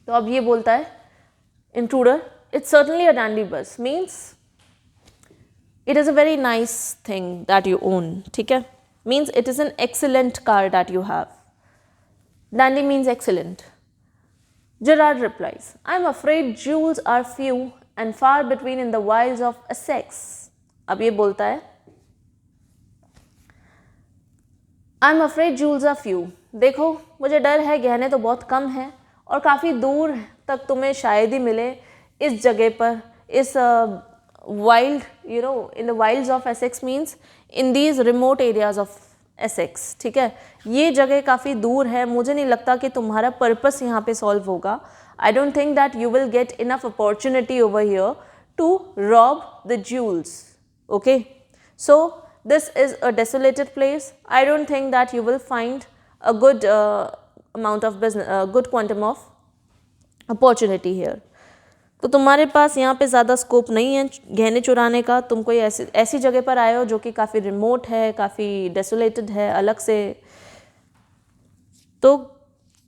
तो अब ये बोलता है intruder, it's certainly a dandy bus means it is a very nice thing that you own, ठीक है, means it is an excellent car that you have. Dandy means excellent. Gerard replies, I am afraid jewels are few and far between in the wilds of Essex. अब ये बोलता है I am afraid jewels are few. देखो, मुझे डर है गहने तो बहुत कम हैं और काफ़ी दूर तक तुम्हें शायद ही मिले इस जगह पर, इस wild, you know, in the Wilde's of Essex means in these remote areas of Essex, ठीक है। ये जगह काफ़ी दूर है, मुझे नहीं लगता कि तुम्हारा पर्पस यहाँ पे सॉल्व होगा। I don't think that you will get enough opportunity over here to rob the jewels, okay. So this is a desolated place. I don't think that you will find a good amount of business, good quantum of opportunity here. तो तुम्हारे पास यहाँ पे ज़्यादा scope नहीं है गहने चुराने का। तुम कोई ऐसी जगह पर आए हो जो कि काफ़ी रिमोट है, काफ़ी डेसोलेटेड है अलग से, तो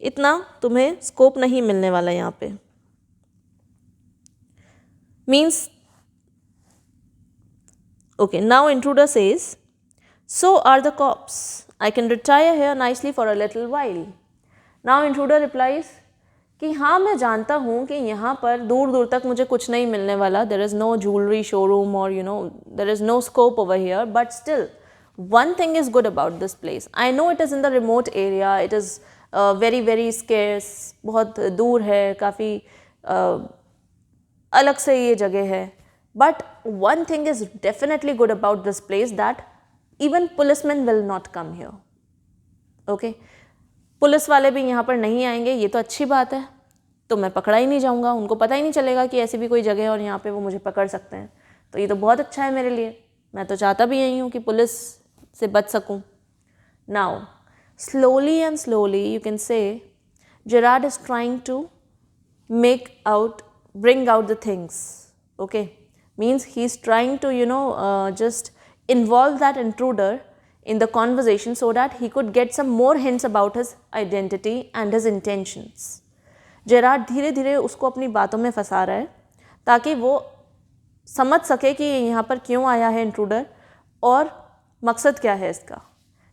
इतना तुम्हें स्कोप नहीं मिलने वाला यहाँ पे। Means okay, now intruder says, so are the cops. I can retire here nicely for a little while. Now intruder replies कि हाँ, मैं जानता हूँ कि यहाँ पर दूर दूर तक मुझे कुछ नहीं मिलने वाला. There is no jewelry showroom or there is no scope over here. But still, one thing is good about this place. I know it is in the remote area. It is very very scarce. बहुत दूर है, काफ़ी अलग से ये जगह है. But one thing is definitely good about this place, that even policemen will not come here. Okay? Police वाले भी यहाँ पर नहीं आएंगे, ये तो अच्छी बात है. तो मैं पकड़ा ही नहीं जाऊँगा, उनको पता ही नहीं चलेगा कि ऐसी भी कोई जगह है और यहाँ पे वो मुझे पकड़ सकते हैं. तो ये तो बहुत अच्छा है मेरे लिए. मैं तो चाहता भी यही हूँ कि पुलिस से बच सकूँ. Now, slowly and slowly you can say Gerard is trying to bring out the things. Okay? Means he's trying to just involve that intruder in the conversation so that he could get some more hints about his identity and his intentions. Gerrard धीरे धीरे उसको अपनी बातों में फंसा रहा है ताकि वो समझ सके कि यहाँ पर क्यों आया है इंट्रूडर और मकसद क्या है इसका,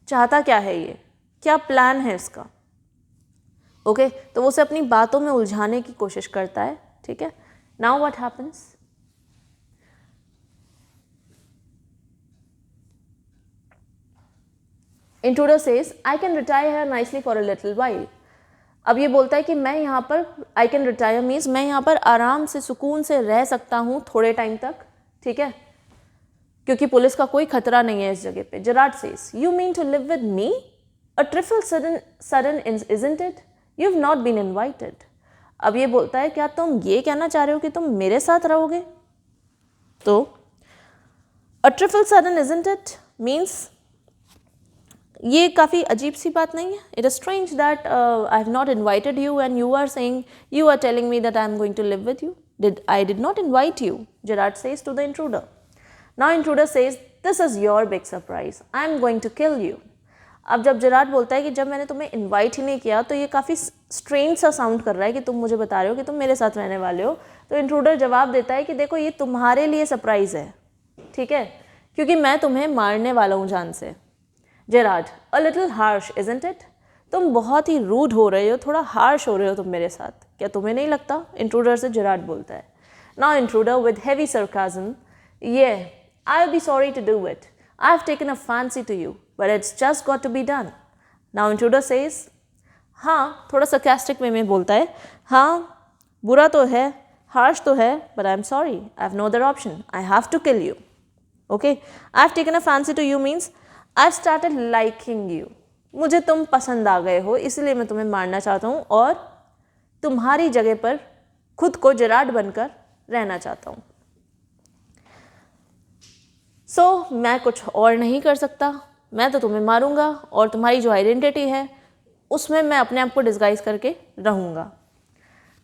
चाहता क्या है, ये क्या प्लान है इसका. ओके, तो वो उसे अपनी बातों में उलझाने की कोशिश करता है. ठीक है. Now what happens, intruder says I can retire here nicely for a little while. अब ये बोलता है कि मैं यहाँ पर, आई कैन रिटायर मीन्स मैं यहाँ पर आराम से सुकून से रह सकता हूँ थोड़े टाइम तक. ठीक है, क्योंकि पुलिस का कोई खतरा नहीं है इस जगह पे. Gerard says you mean to live with me, a trifle sudden isn't it, you have not been invited. अब ये बोलता है क्या तुम ये कहना चाह रहे हो कि तुम मेरे साथ रहोगे. तो a trifle sudden isn't it means ये काफ़ी अजीब सी बात नहीं है. It is strange that I have not invited you and you are saying, you are telling me that I am going to live with you. I did not invite you, Gerard says to the intruder. Now intruder says, this is your big surprise. I am going to kill you. अब जब Gerrard बोलता है कि जब मैंने तुम्हें invite ही नहीं किया, तो ये काफ़ी स्ट्रेंज सा साउंड कर रहा है कि तुम मुझे बता रहे हो कि तुम मेरे साथ रहने वाले हो. तो इंट्रूडर जवाब देता है कि देखो ये तुम्हारे लिए सरप्राइज़ है. ठीक है, क्योंकि मैं तुम्हें मारने वाला हूँ जान से. Gerard, a little harsh isn't it, तुम बहुत ही रूड हो रहे हो, थोड़ा हार्श हो रहे हो तुम मेरे साथ, क्या तुम्हें नहीं लगता. इंट्रूडर से जेरार्ड बोलता है. Now intruder with heavy sarcasm, ये I will be sorry to do it, I have taken a fancy to you but it's just got to be done. Now intruder says, हाँ, थोड़ा sarcastic वे में बोलता है, हाँ बुरा तो है harsh तो है, but I'm sorry, I have no other option, I have to kill you. Okay, I have taken a fancy to you means I've started liking you. मुझे तुम पसंद आ गए हो, इसलिए मैं तुम्हें मारना चाहता हूँ और तुम्हारी जगह पर खुद को जेराड बनकर रहना चाहता हूँ. मैं कुछ और नहीं कर सकता, मैं तो तुम्हें मारूंगा और तुम्हारी जो आइडेंटिटी है उसमें मैं अपने आप को डिस्गाइज करके रहूंगा.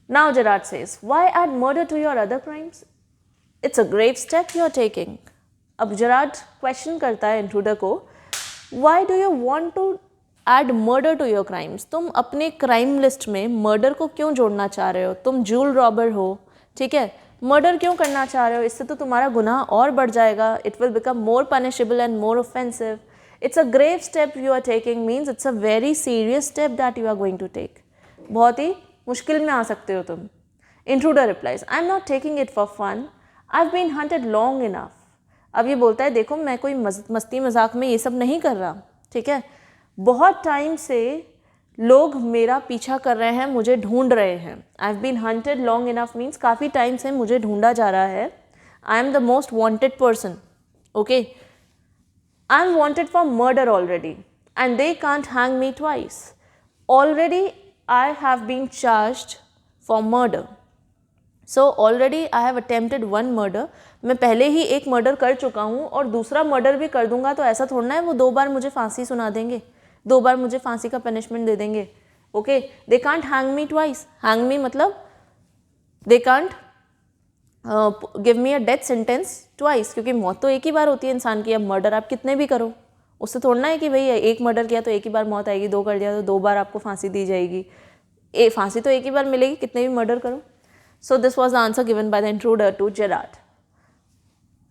Now Gerard says, why add murder to your other crimes? It's a grave step you are taking. अब जेराड क्वेश्चन करता है इंट्रूडर को, why do you want to add murder to your crimes? तुम अपने crime list में murder को क्यों जोड़ना चाह रहे हो? तुम जूल रॉबर हो, ठीक है, मर्डर क्यों करना चाह रहे हो? इससे तो तुम्हारा गुनाह और बढ़ जाएगा. It will become more punishable and more offensive. It's a grave step you are taking means it's a very serious step that you are going to take. बहुत ही मुश्किल में आ सकते हो तुम. Intruder replies, I am not taking it for fun, I have been hunted long enough. अब ये बोलता है देखो मैं कोई मस्ती मजाक में ये सब नहीं कर रहा, ठीक है, बहुत टाइम से लोग मेरा पीछा कर रहे हैं, मुझे ढूंढ रहे हैं. I have been hunted long enough means काफ़ी टाइम से मुझे ढूंढा जा रहा है. I am the most wanted person. Okay, I am wanted for murder already and they can't hang me twice. Already I have been charged for murder. So already I have attempted one murder. मैं पहले ही एक murder कर चुका हूँ और दूसरा murder भी कर दूंगा, तो ऐसा थोड़ा है वो 2 बार मुझे फांसी सुना देंगे, 2 बार मुझे फांसी का पनिशमेंट दे देंगे. Okay, they can't hang me twice. Hang me मतलब they can't give me a death sentence twice, क्योंकि मौत तो एक ही बार होती है इंसान की. अब मर्डर आप कितने भी करो, उससे थोड़ा है कि भाई एक मर्डर किया तो एक ही बार मौत आएगी, 2 कर दिया तो 2 बार आपको फांसी दी जाएगी. फांसी तो एक ही बार मिलेगी कितने भी मर्डर करो. So this was the answer given by the intruder to Gerard.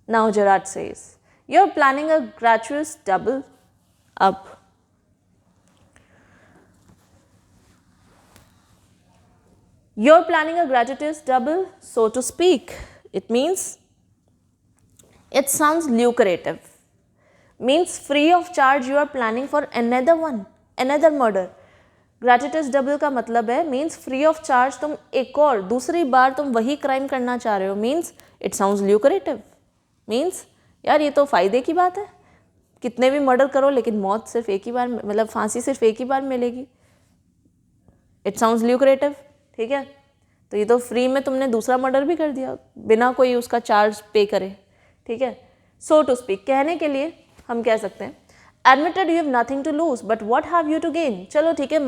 Now Gerard says, you are planning a gracious double up. You are planning a gratuitous double, so to speak. It means it sounds lucrative. Means free of charge you are planning for another one, another murder. Gratuitous double का मतलब है means free of charge तुम एक और दूसरी बार तुम वही crime करना चाह रहे हो. means it sounds lucrative. means यार ये तो फायदे की बात है, कितने भी मर्डर करो लेकिन मौत सिर्फ एक ही बार, मतलब फांसी सिर्फ एक ही बार मिलेगी. इट साउंड्स ल्यूक्रेटिव, ठीक है, तो ये तो फ्री में तुमने दूसरा मर्डर भी कर दिया बिना कोई उसका चार्ज पे करे, ठीक है. सो टू स्पीक कहने के लिए हम कह सकते हैं admitted you have nothing to lose but what have you to gain. चलो ठीक है,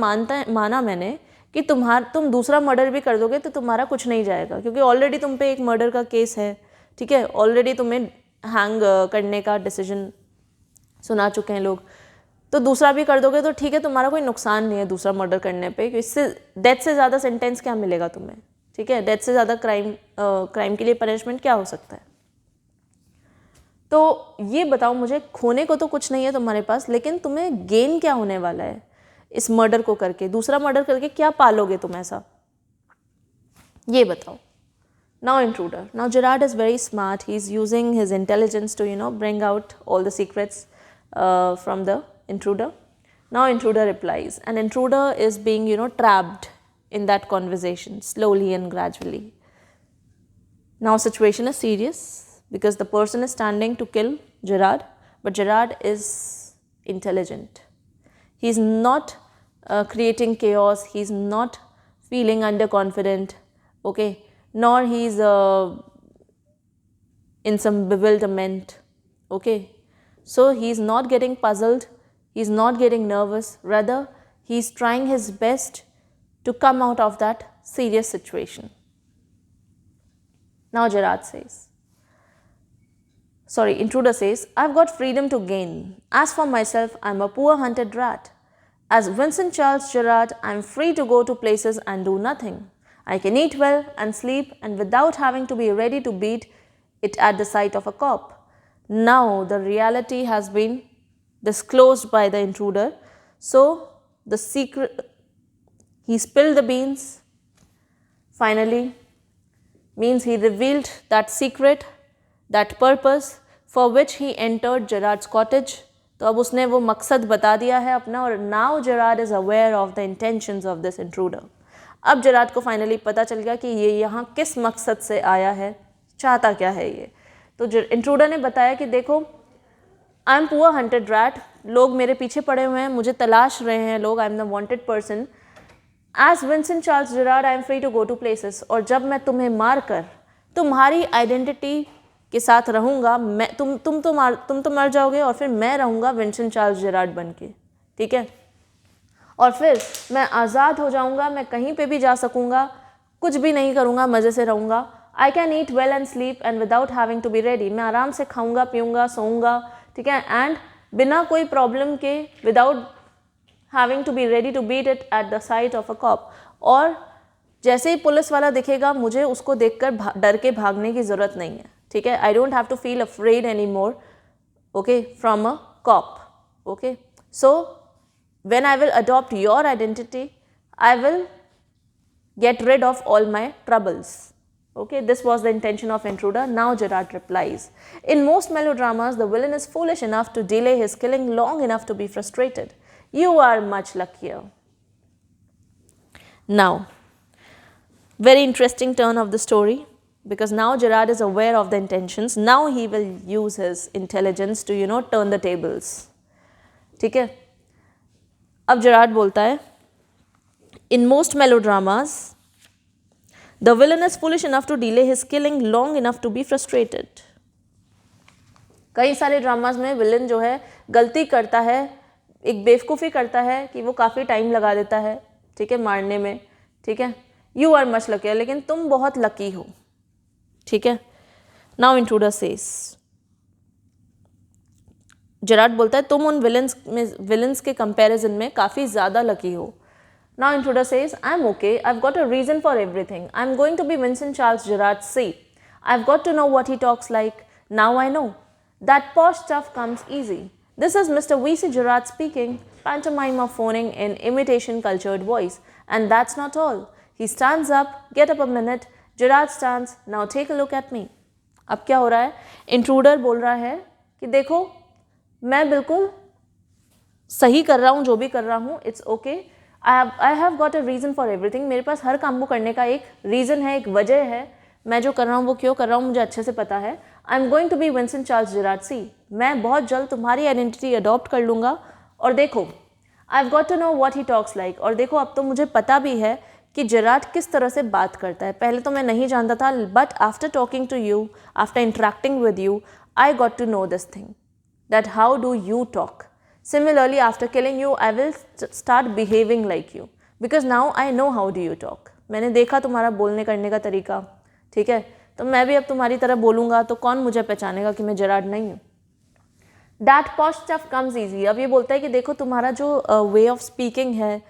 माना मैंने कि तुम दूसरा मर्डर भी कर दोगे तो तुम्हारा कुछ नहीं जाएगा, क्योंकि ऑलरेडी तुम पे एक मर्डर का केस है, ठीक है, ऑलरेडी तुम्हें हैंग करने का डिसीजन सुना चुके हैं लोग, तो दूसरा भी कर दोगे तो ठीक है, तुम्हारा कोई नुकसान नहीं है दूसरा मर्डर करने पे. इससे डेथ से ज़्यादा सेंटेंस क्या मिलेगा तुम्हें, ठीक है, डेथ से ज़्यादा क्राइम के लिए पनिशमेंट क्या हो सकता है. तो ये बताओ मुझे, खोने को तो कुछ नहीं है तुम्हारे पास, लेकिन तुम्हें गेन क्या होने वाला है इस मर्डर को करके, दूसरा मर्डर करके क्या पालोगे तुम ऐसा, ये बताओ. Now intruder. Now Gerard is very smart. He's using his intelligence to bring out all the secrets from the intruder. Now intruder replies, and intruder is being trapped in that conversation slowly and gradually. Now situation is serious because the person is standing to kill Gerard, but Gerard is intelligent. He's not creating chaos. He's not feeling underconfident. Okay. Nor he's in some bewilderment, okay. So he's not getting puzzled, he's not getting nervous, rather he's trying his best to come out of that serious situation. Now Gerard says, intruder says, I've got freedom to gain. As for myself, I'm a poor hunted rat. As Vincent Charles Gerard, I'm free to go to places and do nothing. I can eat well and sleep and without having to be ready to beat it at the sight of a cop. Now the reality has been disclosed by the intruder. So the secret, he spilled the beans. Finally, means he revealed that secret, that purpose for which he entered Gerard's cottage. तो अब उसने वो मकसद बता दिया है अपना, और now Gerard is aware of the intentions of this intruder. अब जेराड को फाइनली पता चल गया कि ये यहाँ किस मकसद से आया है, चाहता क्या है ये। तो इंट्रूडर ने बताया कि देखो, I am poor hunted rat, लोग मेरे पीछे पड़े हुए हैं, मुझे तलाश रहे हैं लोग, I am the wanted person. As Vincent Charles Gerard I am free to go to places, और जब मैं तुम्हें मार कर तुम्हारी आइडेंटिटी के साथ रहूँगा, मैं तुम तो मर जाओगे और फिर मैं रहूँगा विंसेंट चार्ल्स जेराड बन के, ठीक है। और फिर मैं आज़ाद हो जाऊँगा, मैं कहीं पे भी जा सकूँगा, कुछ भी नहीं करूँगा, मज़े से रहूँगा। I can eat well and sleep and without having to be ready, मैं आराम से खाऊँगा पीऊँगा सोऊंगा, ठीक है, एंड बिना कोई प्रॉब्लम के, without having to be ready to beat it at the sight of a cop. और जैसे ही पुलिस वाला दिखेगा मुझे उसको देखकर डर के भागने की ज़रूरत नहीं है, ठीक है। I don't have to feel afraid any more, okay, from a cop, okay. So when I will adopt your identity, I will get rid of all my troubles. Okay, this was the intention of intruder. Now Gerard replies, in most melodramas, the villain is foolish enough to delay his killing long enough to be frustrated. You are much luckier. Now, very interesting turn of the story, because now Gerard is aware of the intentions. Now he will use his intelligence to, turn the tables. ठीक है। अब Gerard बोलता है, in most melodramas the villain is foolish enough to delay his killing long enough to be frustrated. कई सारे dramas में villain जो है गलती करता है, एक बेवकूफ़ी करता है कि वो काफ़ी टाइम लगा देता है, ठीक है, मारने में, ठीक है। यू आर मच लकी, लेकिन तुम बहुत लकी हो, ठीक है। नाउ इंट्रूडर सेज, जेराड बोलता है तुम उन विलन्स के कंपैरिजन में काफ़ी ज़्यादा लकी हो। Now intruder says, I am okay, I have got a reason for everything, I am going to be Vincent Charles Gerard see, I have got to know what he talks like, now I know that posh stuff comes easy, this is mister VC Gerard speaking, pantomime of phoning in imitation cultured voice, and that's not all. He stands up, get up a minute, Gerard stands, now take a look at me. अब क्या हो रहा है, intruder बोल रहा है कि देखो मैं बिल्कुल सही कर रहा हूँ, जो भी कर रहा हूँ, it's okay, I have got a reason for everything, मेरे पास हर काम को करने का एक रीज़न है, एक वजह है, मैं जो कर रहा हूँ वो क्यों कर रहा हूँ मुझे अच्छे से पता है। I am going to be Vincent Charles Gerard see, मैं बहुत जल्द तुम्हारी आइडेंटिटी अडॉप्ट कर लूँगा, और देखो I have got to know what he talks like, और देखो अब तो मुझे पता भी है कि जेराड किस तरह से बात करता है। पहले तो मैं नहीं जानता था, but after talking to you, after interacting with you, I got to know this thing, that how do you talk. Similarly, after killing you, I will start behaving like you, because now I know how do you talk. मैंने देखा तुम्हारा बोलने करने का तरीका, ठीक है, तो मैं भी अब तुम्हारी तरह बोलूँगा, तो कौन मुझे पहचानेगा कि मैं जेराड नहीं हूँ। That posh stuff comes easy. अब ये बोलता है कि देखो तुम्हारा जो way of speaking है,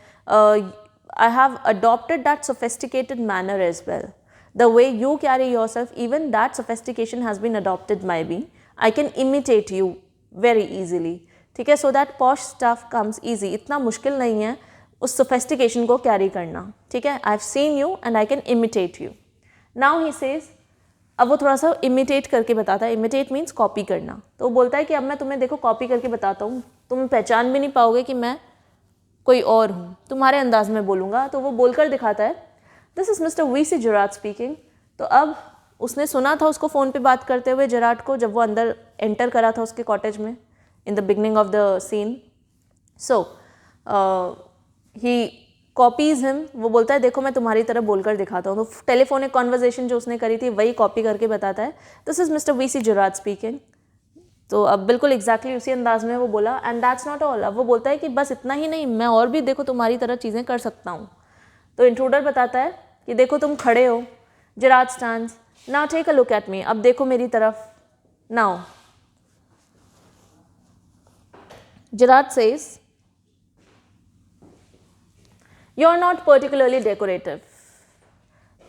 I have adopted that sophisticated manner as well. The way you carry yourself, even that sophistication has been adopted by me. I can imitate you very easily, ठीक है। So that posh stuff comes easy, इतना मुश्किल नहीं है उस sophistication को carry करना, ठीक है। I have seen you and I can imitate you. Now he says, अब वो थोड़ा सा इमिटेट करके बताता है, इमिटेट मीन्स कॉपी करना। तो वो बोलता है कि अब मैं तुम्हें देखो कॉपी करके बताता हूँ, तुम पहचान भी नहीं पाओगे कि मैं कोई और हूँ, तुम्हारे अंदाज में बोलूँगा। तो वो बोलकर दिखाता है, this is mister VC Gerard speaking. तो अब उसने सुना था उसको फ़ोन पे बात करते हुए जेराड को, जब वो अंदर एंटर करा था उसके कॉटेज में in the beginning of the scene. So he copies him, वो बोलता है देखो मैं तुम्हारी तरह बोलकर दिखाता हूँ। तो टेलीफोनिक कॉन्वर्जेशन जो उसने करी थी वही कॉपी करके बताता है, this is mister VC Gerard speaking. तो अब बिल्कुल एग्जैक्टली उसी अंदाज में वो बोला, एंड दैट्स नॉट ऑल। अब वो बोलता है कि बस इतना ही नहीं, मैं और भी देखो तुम्हारी तरह चीज़ें कर सकता हूँ। तो इंट्रूडर बताता है कि देखो तुम खड़े हो, Gerard stands, now take a look at me, अब देखो मेरी तरफ। Now Gerard says, you are not particularly decorative,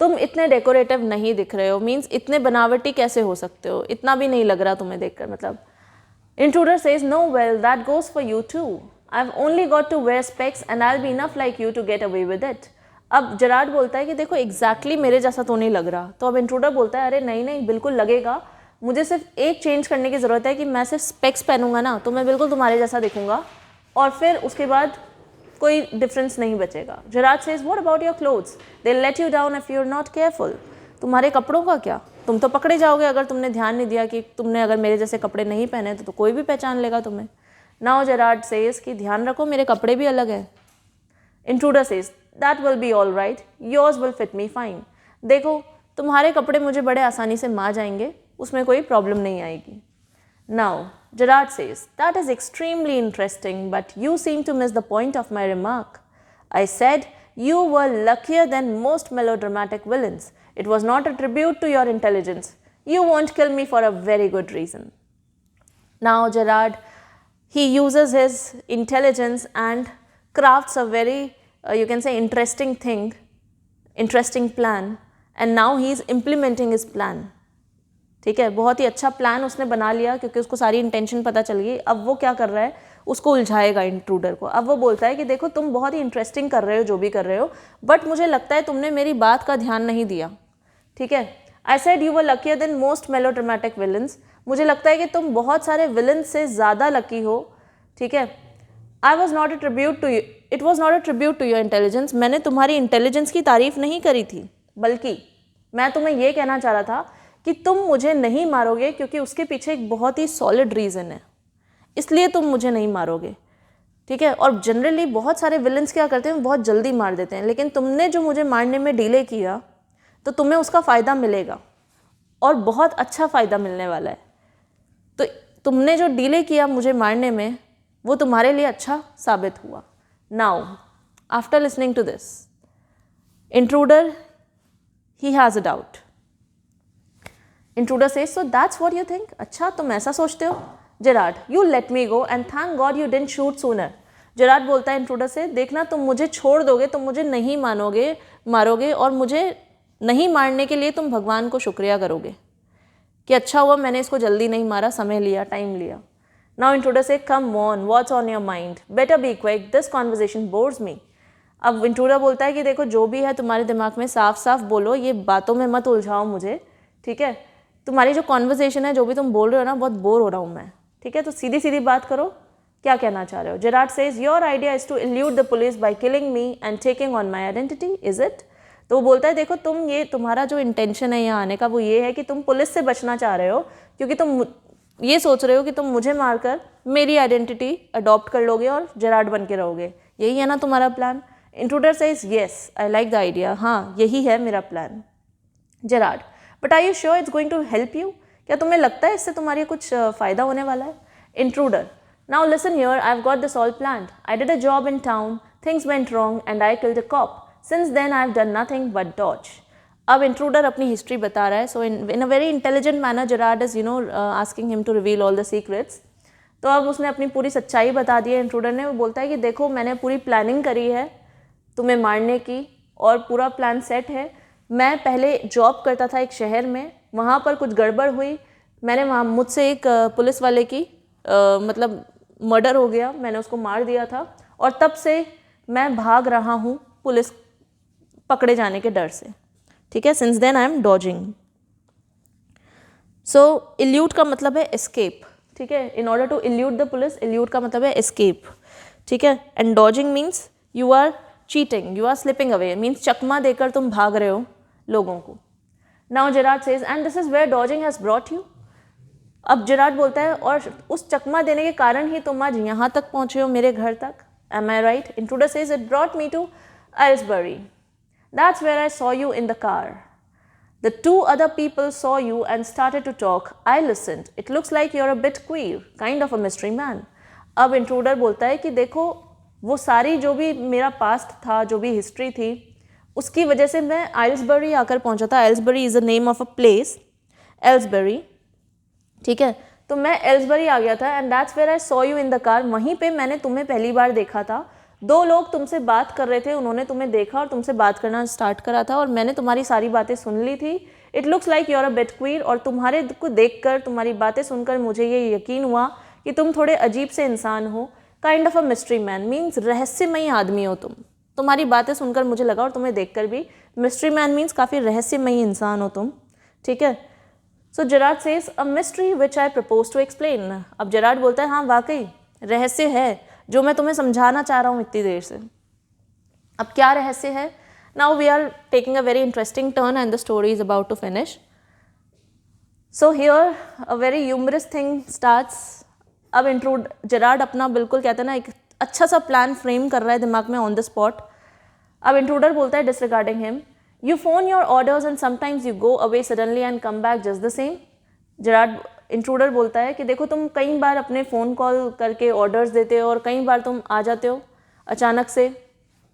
तुम इतने डेकोरेटिव नहीं दिख रहे हो, मीन्स इतने बनावटी कैसे हो सकते हो, इतना भी नहीं लग रहा तुम्हें देखकर, मतलब। Intruder says, no well that goes for you too, I have only got to wear specs and I will be enough like you to get away with it. अब जेराड बोलता है कि देखो एग्जैक्टली मेरे जैसा तो नहीं लग रहा। तो अब इंट्रूडर बोलता है, अरे नहीं नहीं बिल्कुल लगेगा, मुझे सिर्फ एक चेंज करने की ज़रूरत है कि मैं सिर्फ स्पेक्स पहनूंगा ना, तो मैं बिल्कुल तुम्हारे जैसा दिखूंगा। और फिर उसके बाद कोई डिफरेंस नहीं बचेगा। Gerard says what about your clothes, they let you down if you are not careful. तुम्हारे कपड़ों का क्या, तुम तो पकड़े जाओगे अगर तुमने ध्यान नहीं दिया कि तुमने अगर मेरे जैसे कपड़े नहीं पहने तो कोई भी पहचान लेगा तुम्हें। नाउ जेरार्ड सेज कि ध्यान रखो मेरे कपड़े भी अलग हैं। Intruder says that will be all right, yours will fit me fine. देखो तुम्हारे कपड़े मुझे बड़े आसानी से मा जाएंगे, उसमें कोई प्रॉब्लम नहीं आएगी। Now Gerard says that is extremely interesting but you seem to miss the point of my remark. I said you were luckier than most melodramatic villains. It was not a tribute to your intelligence. You won't kill me for a very good reason. Now Gerard, he uses his intelligence and crafts a very, you can say, interesting plan, and now he is implementing his plan. ठीक है, बहुत ही अच्छा plan उसने बना लिया क्योंकि उसको सारी इंटेंशन पता चल गई। अब वो क्या कर रहा है, उसको उलझाएगा इंट्रूडर को। अब वो बोलता है कि देखो तुम बहुत ही इंटरेस्टिंग कर रहे हो जो भी कर रहे हो, बट मुझे लगता है तुमने मेरी बात का ध्यान नहीं दिया। ठीक है, I said you were luckier than most melodramatic villains. मुझे लगता है कि तुम बहुत सारे विलन से ज़्यादा लकी हो। ठीक है, I was not a tribute to you, it was not a tribute to your intelligence. मैंने तुम्हारी इंटेलिजेंस की तारीफ नहीं करी थी, बल्कि मैं तुम्हें ये कहना चाह रहा था कि तुम मुझे नहीं मारोगे क्योंकि उसके पीछे एक बहुत ही सॉलिड रीज़न है, इसलिए तुम मुझे नहीं मारोगे। ठीक है, और जनरली बहुत सारे विलन्स क्या करते हैं, बहुत जल्दी मार देते हैं, लेकिन तुमने जो मुझे मारने में डिले किया तो तुम्हें उसका फ़ायदा मिलेगा और बहुत अच्छा फ़ायदा मिलने वाला है। तो तुमने जो डिले किया मुझे मारने में वो तुम्हारे लिए अच्छा साबित हुआ। Now after listening to this intruder he has a doubt. Intruder says so that's what you think, अच्छा तुम ऐसा सोचते हो। Gerard you let me go and thank God you didn't shoot sooner. Gerard बोलता है इंट्रूडर से, देखना तुम मुझे छोड़ दोगे, तुम मुझे नहीं मारोगे और मुझे नहीं मारने के लिए तुम भगवान को शुक्रिया करोगे कि अच्छा हुआ मैंने इसको जल्दी नहीं मारा, समय लिया, टाइम लिया। Now intruder says come on, what's on your mind, better be quick, this conversation bores me. अब इंट्रूडर बोलता है कि देखो जो भी है तुम्हारे दिमाग में साफ साफ बोलो, ये बातों में मत उलझाओ मुझे। ठीक है, तुम्हारी जो कॉन्वर्जेशन है, जो भी तुम बोल रहे हो ना, बहुत बोर हो रहा हूँ मैं। ठीक है, तो सीधी सीधी बात करो, क्या कहना चाह रहे हो। Gerard says your idea is to elude the police by killing me and taking on my identity, is it. तो वो बोलता है देखो तुम्हारा जो इंटेंशन है यहाँ आने का वो ये है कि तुम पुलिस से बचना चाह रहे हो क्योंकि तुम ये सोच रहे हो कि तुम मुझे मारकर मेरी आइडेंटिटी अडॉप्ट कर लोगे और जेरार्ड बन के रहोगे, यही है ना तुम्हारा plan. Intruder says yes I like the idea, हाँ यही है मेरा plan. Gerard but are you sure it's going to help you, क्या तुम्हें लगता है इससे तुम्हारी कुछ फ़ायदा होने वाला है। Intruder now listen here, I have got this all planned, I did a job in town, things went wrong and I killed a cop, since then I have done nothing but dodge. अब intruder अपनी history बता रहा है। So in a very intelligent manner Gerard is asking him to reveal all the secrets. तो अब उसने अपनी पूरी सच्चाई बता दी है इंट्रूडर ने। वो बोलता है कि देखो मैंने पूरी प्लानिंग करी है तुम्हें मारने की और पूरा प्लान सेट है। मैं पहले जॉब करता था एक शहर में, वहाँ पर कुछ गड़बड़ हुई, मैंने वहाँ मुझसे एक पुलिस वाले की मतलब मर्डर हो गया, मैंने उसको मार दिया था और तब से मैं भाग रहा हूँ पुलिस पकड़े जाने के डर से। ठीक है, since then I am dodging. So elude का मतलब है एस्केप। ठीक है, in order to elude the police, elude का मतलब है एस्केप। ठीक है, and dodging means you are cheating, you are slipping away, means चकमा देकर तुम भाग रहे हो लोगों को। Now Gerard says and this is where dodging has brought you. अब जेरार्ड बोलता है और उस चकमा देने के कारण ही तुम आज यहाँ तक पहुँचे हो, मेरे घर तक। Am I right. Intruder says it brought me to Aylesbury, that's where I saw you in the car, the two other people saw you and started to talk, I listened, it looks like you are a bit queer, kind of a mystery man. अब intruder बोलता है कि देखो वो सारी जो भी मेरा पास्ट था, जो भी हिस्ट्री थी, उसकी वजह से मैं आइल्सबरी आकर पहुंचा था। Aylesbury is the name of a place, Aylesbury. ठीक है, तो मैं एल्सबरी आ गया था and that's where I saw you in the car, वहीं पे मैंने तुम्हें पहली बार देखा था। दो लोग तुमसे बात कर रहे थे, उन्होंने तुम्हें देखा और तुमसे बात करना स्टार्ट करा था और मैंने तुम्हारी सारी बातें सुन ली थी। It looks like you are a bit queer, और तुम्हारे को देखकर, तुम्हारी बातें सुनकर मुझे ये यकीन हुआ कि तुम थोड़े अजीब से इंसान हो। Kind of a mystery man means रहस्यमयी आदमी हो तुम। तुम्हारी बातें सुनकर मुझे लगा और तुम्हें देखकर भी। मिस्ट्री मैन मीन्स काफ़ी रहस्यमयी इंसान हो तुम। ठीक है, so Gerard says a mystery which I propose to explain. अब जेरार्ड बोलता है हाँ वाकई रहस्य है जो मैं तुम्हें समझाना चाह रहा हूँ इतनी देर से। अब क्या रहस्य है? Now we are taking a very interesting turn and the story is about to finish. So here a very humorous thing starts. अब जेरार्ड अपना बिल्कुल कहते हैं ना एक अच्छा सा प्लान फ्रेम कर रहा है दिमाग में ऑन द स्पॉट। अब इंट्रूडर बोलता है disregarding him, you phone your orders and sometimes you go away suddenly and come back just the same. Gerard intruder बोलता है कि देखो तुम कई बार अपने फ़ोन कॉल करके ऑर्डर्स देते हो और कई बार तुम आ जाते हो अचानक से,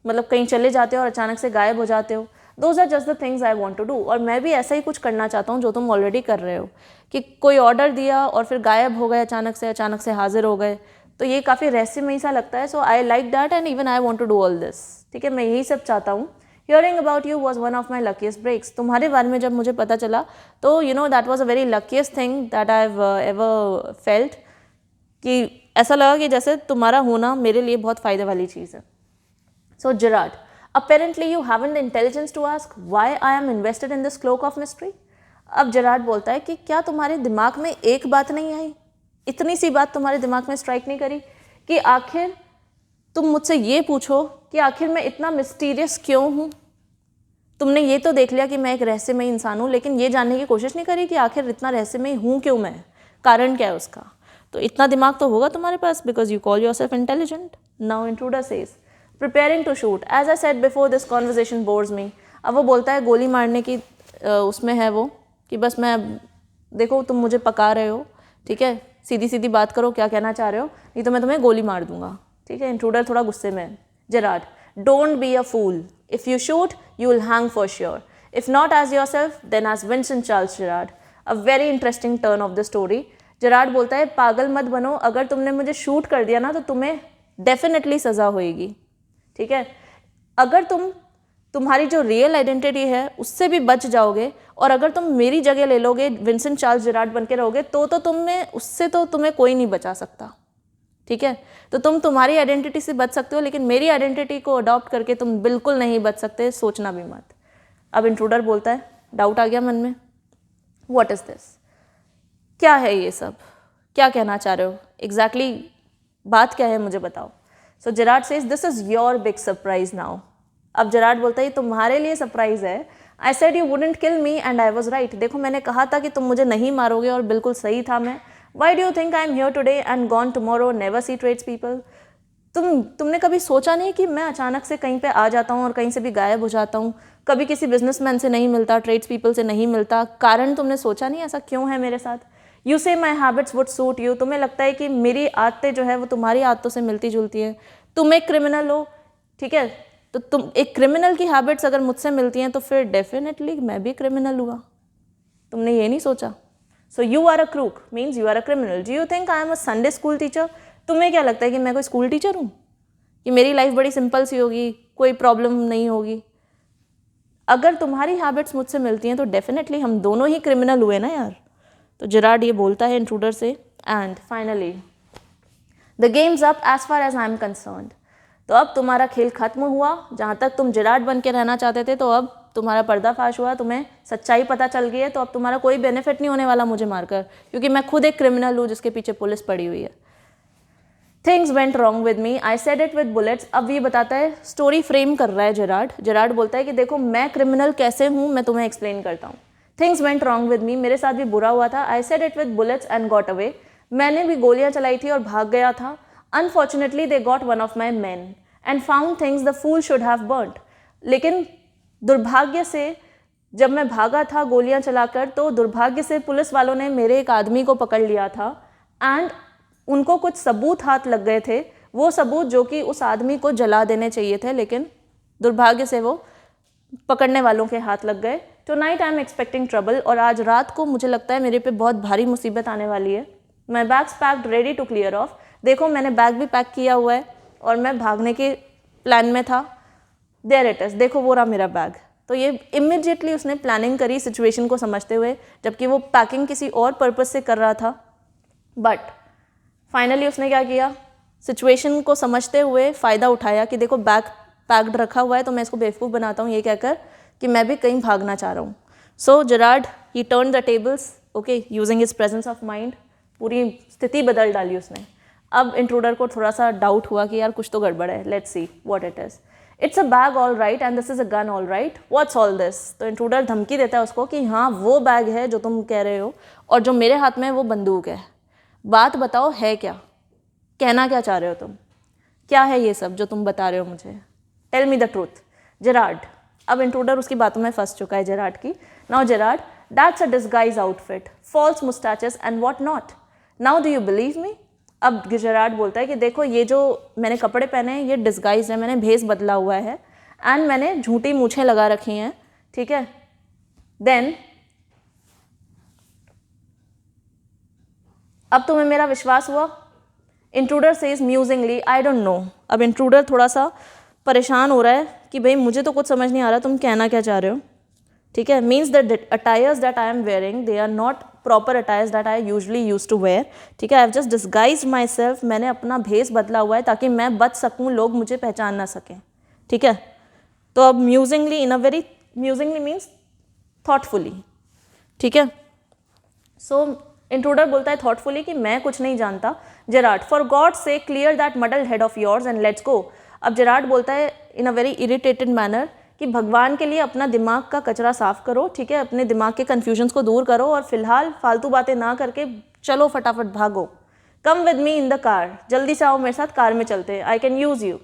मतलब कहीं चले जाते हो और अचानक से गायब हो जाते हो। Those are just the things I want to do. और मैं भी ऐसा ही कुछ करना चाहता हूँ जो तुम ऑलरेडी कर रहे हो, कि कोई ऑर्डर दिया और फिर गायब हो गए अचानक से हाजिर हो गए, तो ये काफ़ी रहस्यमयी सा लगता है। So I like that and even I want to do all this. ठीक है, मैं यही सब चाहता हूँ। Hearing about you was one of my luckiest breaks. तुम्हारे बारे में जब मुझे पता चला तो you know that was a very luckiest thing that I have ever felt, कि ऐसा लगा कि जैसे तुम्हारा होना मेरे लिए बहुत फ़ायदे वाली चीज़ है। So Gerrard, apparently you haven't the intelligence to ask why I am invested in this cloak of mystery। अब जेरार्ड बोलता है कि क्या तुम्हारे दिमाग में एक बात नहीं आई, इतनी सी बात तुम्हारे दिमाग में स्ट्राइक नहीं करी कि आखिर तुम मुझसे ये पूछो कि आखिर मैं इतना मिस्टीरियस क्यों हूँ। तुमने ये तो देख लिया कि मैं एक रहस्यमयी इंसान हूँ, लेकिन ये जानने की कोशिश नहीं करी कि आखिर इतना रहस्यमयी हूँ क्यों मैं, कारण क्या है उसका। तो इतना दिमाग तो होगा तुम्हारे पास, because you call yourself intelligent. Now intruder says preparing to shoot, as I said before this conversation bores me. अब वो बोलता है गोली मारने की उसमें है वो, कि बस मैं, देखो तुम मुझे पका रहे हो, ठीक है, सीधी सीधी बात करो, क्या कहना चाह रहे हो, नहीं तो मैं तुम्हें गोली मार दूंगा। ठीक है, इंट्रूडर थोड़ा गुस्से में है। Gerard, don't be a fool, if you shoot you will hang for sure, if not as yourself then as Vincent Charles Gerard. A very interesting turn of the story. Gerard बोलता है पागल मत बनो, अगर तुमने मुझे shoot कर दिया ना तो तुम्हें डेफिनेटली सज़ा होएगी। ठीक है, अगर तुम्हारी जो रियल आइडेंटिटी है उससे भी बच जाओगे और अगर तुम मेरी जगह ले लोगे, विंसेंट चार्ल्स जेरार्ड बन के रहोगे, तो तुम्हें कोई नहीं बचा सकता। ठीक है, तो तुम तुम्हारी आइडेंटिटी से बच सकते हो, लेकिन मेरी आइडेंटिटी को अडॉप्ट करके तुम बिल्कुल नहीं बच सकते, सोचना भी मत। अब इंट्रूडर बोलता है, डाउट आ गया मन में, व्हाट इज दिस, क्या है ये सब, क्या कहना चाह रहे हो एग्जैक्टली, बात क्या है मुझे बताओ। So Gerard says this is your big surprise now. अब जेरार्ड बोलता है ये तुम्हारे लिए सरप्राइज है। I said you wouldn't kill me and I was right. देखो मैंने कहा था कि तुम मुझे नहीं मारोगे और बिल्कुल सही था मैं। Why do you think I am here today and gone tomorrow, never see trades people. तुमने कभी सोचा नहीं कि मैं अचानक से कहीं पे आ जाता हूँ और कहीं से भी गायब हो जाता हूँ, कभी किसी बिजनेसमैन से नहीं मिलता, ट्रेड्स पीपल से नहीं मिलता, कारण तुमने सोचा नहीं ऐसा क्यों है मेरे साथ। यू से माई हैबिट्स वुड सूट यू, तुम्हें लगता है कि मेरी आदतें जो है वो तुम्हारी आदतों से मिलती जुलती है। तुम एक क्रिमिनल हो, ठीक है, तो तुम एक क्रिमिनल की हैबिट्स अगर मुझसे मिलती हैं तो फिर डेफिनेटली मैं भी क्रिमिनल हुआ। तुमने ये नहीं सोचा। So you are a crook means you are a criminal. Do you think I am a Sunday school teacher. तुम्हें क्या लगता है कि मैं कोई स्कूल टीचर हूँ, कि मेरी लाइफ बड़ी सिंपल सी होगी, कोई प्रॉब्लम नहीं होगी। अगर तुम्हारी हैबिट्स मुझसे मिलती हैं तो डेफिनेटली हम दोनों ही क्रिमिनल हुए ना यार। तो जेरार्ड ये बोलता है इंट्रूडर से, and finally the game's up as far as I am concerned. तो अब तुम्हारा खेल खत्म हुआ। जहाँ तक तुम जेरार्ड बन के रहना चाहते थे, तो अब तुम्हारा पर्दाफाश हुआ, तुम्हें सच्चाई पता चल गई है। तो अब तुम्हारा कोई बेनिफिट नहीं होने वाला मुझे मारकर, क्योंकि मैं खुद एक क्रिमिनल हूँ जिसके पीछे पुलिस पड़ी हुई है। Things went wrong with me, I said it with bullets. अब ये बताता है, स्टोरी फ्रेम कर रहा है जेरार्ड। जेरार्ड बोलता है कि देखो मैं क्रिमिनल कैसे हूँ, मैं तुम्हें एक्सप्लेन करता हूँ। Things went wrong with me, मेरे साथ भी बुरा हुआ था। I said it with bullets and got away, मैंने भी गोलियां चलाई थी और भाग गया था। Unfortunately they got one of my man and found things the fool should have burned. लेकिन दुर्भाग्य से जब मैं भागा था गोलियां चलाकर, तो दुर्भाग्य से पुलिस वालों ने मेरे एक आदमी को पकड़ लिया था एंड उनको कुछ सबूत हाथ लग गए थे, वो सबूत जो कि उस आदमी को जला देने चाहिए थे, लेकिन दुर्भाग्य से वो पकड़ने वालों के हाथ लग गए। Tonight I am expecting trouble, और आज रात को मुझे लगता है मेरे पे बहुत भारी मुसीबत आने वाली है। My bags packed ready to clear off. देखो मैंने बैग भी पैक किया हुआ है और मैं भागने के प्लान में था। देयर इट इज, देखो वो रहा मेरा बैग। तो ये इमिडिएटली उसने प्लानिंग करी सिचुएशन को समझते हुए, जबकि वो पैकिंग किसी और पर्पस से कर रहा था। बट फाइनली उसने क्या किया, सिचुएशन को समझते हुए फ़ायदा उठाया कि देखो बैग पैक्ड रखा हुआ है तो मैं इसको बेवकूफ़ बनाता हूँ, ये कहकर कि मैं भी कहीं भागना चाह रहा हूँ। So Gerard he turn the tables, okay, using his presence of mind, पूरी स्थिति बदल डाली उसने। अब इंट्रूडर को थोड़ा सा डाउट हुआ कि यार कुछ तो गड़बड़ है, let's see what it is. It's a bag all right and this is a gun all right, what's all this. तो इंट्रूडर धमकी देता है उसको कि हाँ वो बैग है जो तुम कह रहे हो और जो मेरे हाथ में है वो बंदूक है, बात बताओ है क्या, कहना क्या चाह रहे हो तुम, क्या है ये सब जो तुम बता रहे हो मुझे, tell me the truth Gerard. अब इंट्रूडर उसकी बातों में फंस चुका है जेरार्ड की। Now Gerard, that's a disguise outfit, false moustaches and what not, now do you believe me. अब जेरार्ड बोलता है कि देखो ये जो मैंने कपड़े पहने हैं ये डिस्गाइज है, मैंने भेस बदला हुआ है एंड मैंने झूठी मूछें लगा रखी हैं, ठीक है। देन अब तुम्हें मेरा विश्वास हुआ। Intruder says musingly I don't know. अब इंट्रूडर थोड़ा सा परेशान हो रहा है कि भाई मुझे तो कुछ समझ नहीं आ रहा तुम कहना क्या चाह रहे हो, ठीक है। Means the attires that I am wearing they are not proper attires that I usually use to wear, ठीक है। I have just disguised myself, मैंने अपना भेस बदला हुआ है ताकि मैं बच सकूँ, लोग मुझे पहचान ना सकें, ठीक है। तो अब म्यूजिंगली इन अ वेरी, म्यूजिंगली मीन्स थॉटफुली, ठीक है। सो इंट्रूडर बोलता है थॉटफुली कि मैं कुछ नहीं जानता। Gerard, for God sake clear that muddle head of yours and let's go. अब जेरार्ड बोलता है in a very irritated manner कि भगवान के लिए अपना दिमाग का कचरा साफ करो, ठीक है, अपने दिमाग के कन्फ्यूजन्स को दूर करो और फिलहाल फालतू बातें ना करके चलो फटाफट भागो। Come with me in the car, जल्दी से आओ मेरे साथ, कार में चलते हैं। आई कैन यूज़ यू,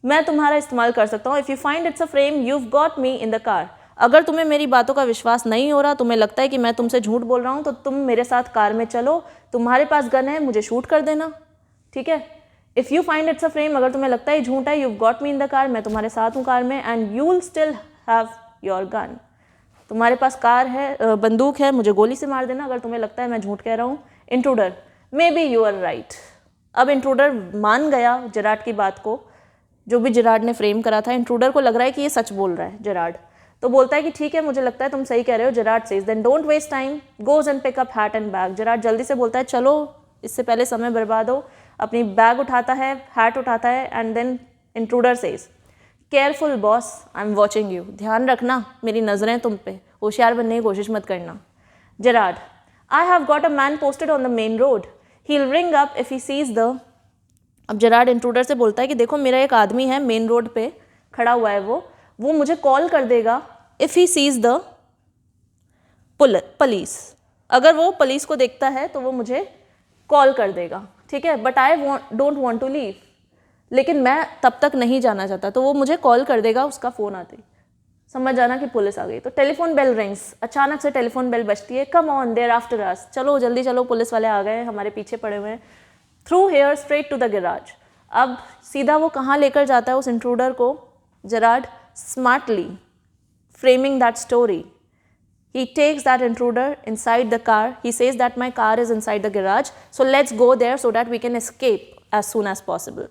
मैं तुम्हारा इस्तेमाल कर सकता हूँ। If you find it's a frame you've got me in the car. अगर तुम्हें मेरी बातों का विश्वास नहीं हो रहा, तुम्हें लगता है कि मैं तुमसे झूठ बोल रहा हूँ, तो तुम मेरे साथ कार में चलो, तुम्हारे पास गन है, मुझे शूट कर देना, ठीक है। If you find it's a frame, अगर तुम्हें लगता है झूठ है, you've got me in the car, मैं तुम्हारे साथ हूँ कार में, and you will still have your gun, तुम्हारे पास कार है, बंदूक है, मुझे गोली से मार देना अगर तुम्हें लगता है मैं झूठ कह रहा हूँ। Intruder, maybe you are right. अब इंट्रूडर मान गया जेरार्ड की बात को, जो भी जेरार्ड ने फ्रेम करा था। इंट्रूडर को लग रहा है कि ये सच बोल रहा है जेरार्ड, तो बोलता है कि ठीक है मुझे लगता है तुम सही कह रहे हो। Gerard says then don't waste time, goes and pick up hat and bag. Gerard जल्दी से बोलता है चलो इससे पहले समय बर्बाद हो, अपनी बैग उठाता है, हैट उठाता है, and then intruder says careful boss, I am watching you, ध्यान रखना मेरी नज़रें तुम पे, होशियार बनने की कोशिश मत करना। Gerard, I have got a man posted on the main road, he will ring up if he sees the. अब जेरार्ड इंट्रूडर से बोलता है कि देखो मेरा एक आदमी है मेन रोड पे खड़ा हुआ है, वो मुझे कॉल कर देगा if he sees the police, अगर वो पुलिस को देखता है तो वो मुझे कॉल कर देगा, ठीक है। But I don't want to leave, लेकिन मैं तब तक नहीं जाना चाहता, तो वो मुझे कॉल कर देगा उसका फ़ोन आते ही, समझ जाना कि पुलिस आ गई। तो टेलीफोन बेल रिंग्स, अचानक से टेलीफोन बेल बजती है। Come on their after us, चलो जल्दी चलो पुलिस वाले आ गए, हमारे पीछे पड़े हुए हैं। Through here straight to the garage. अब सीधा वो कहाँ लेकर जाता है उस इंट्रूडर को, Gerard smartly framing that story, he takes that intruder inside the car, he says that my car is inside the garage, so let's go there so that we can escape as soon as possible।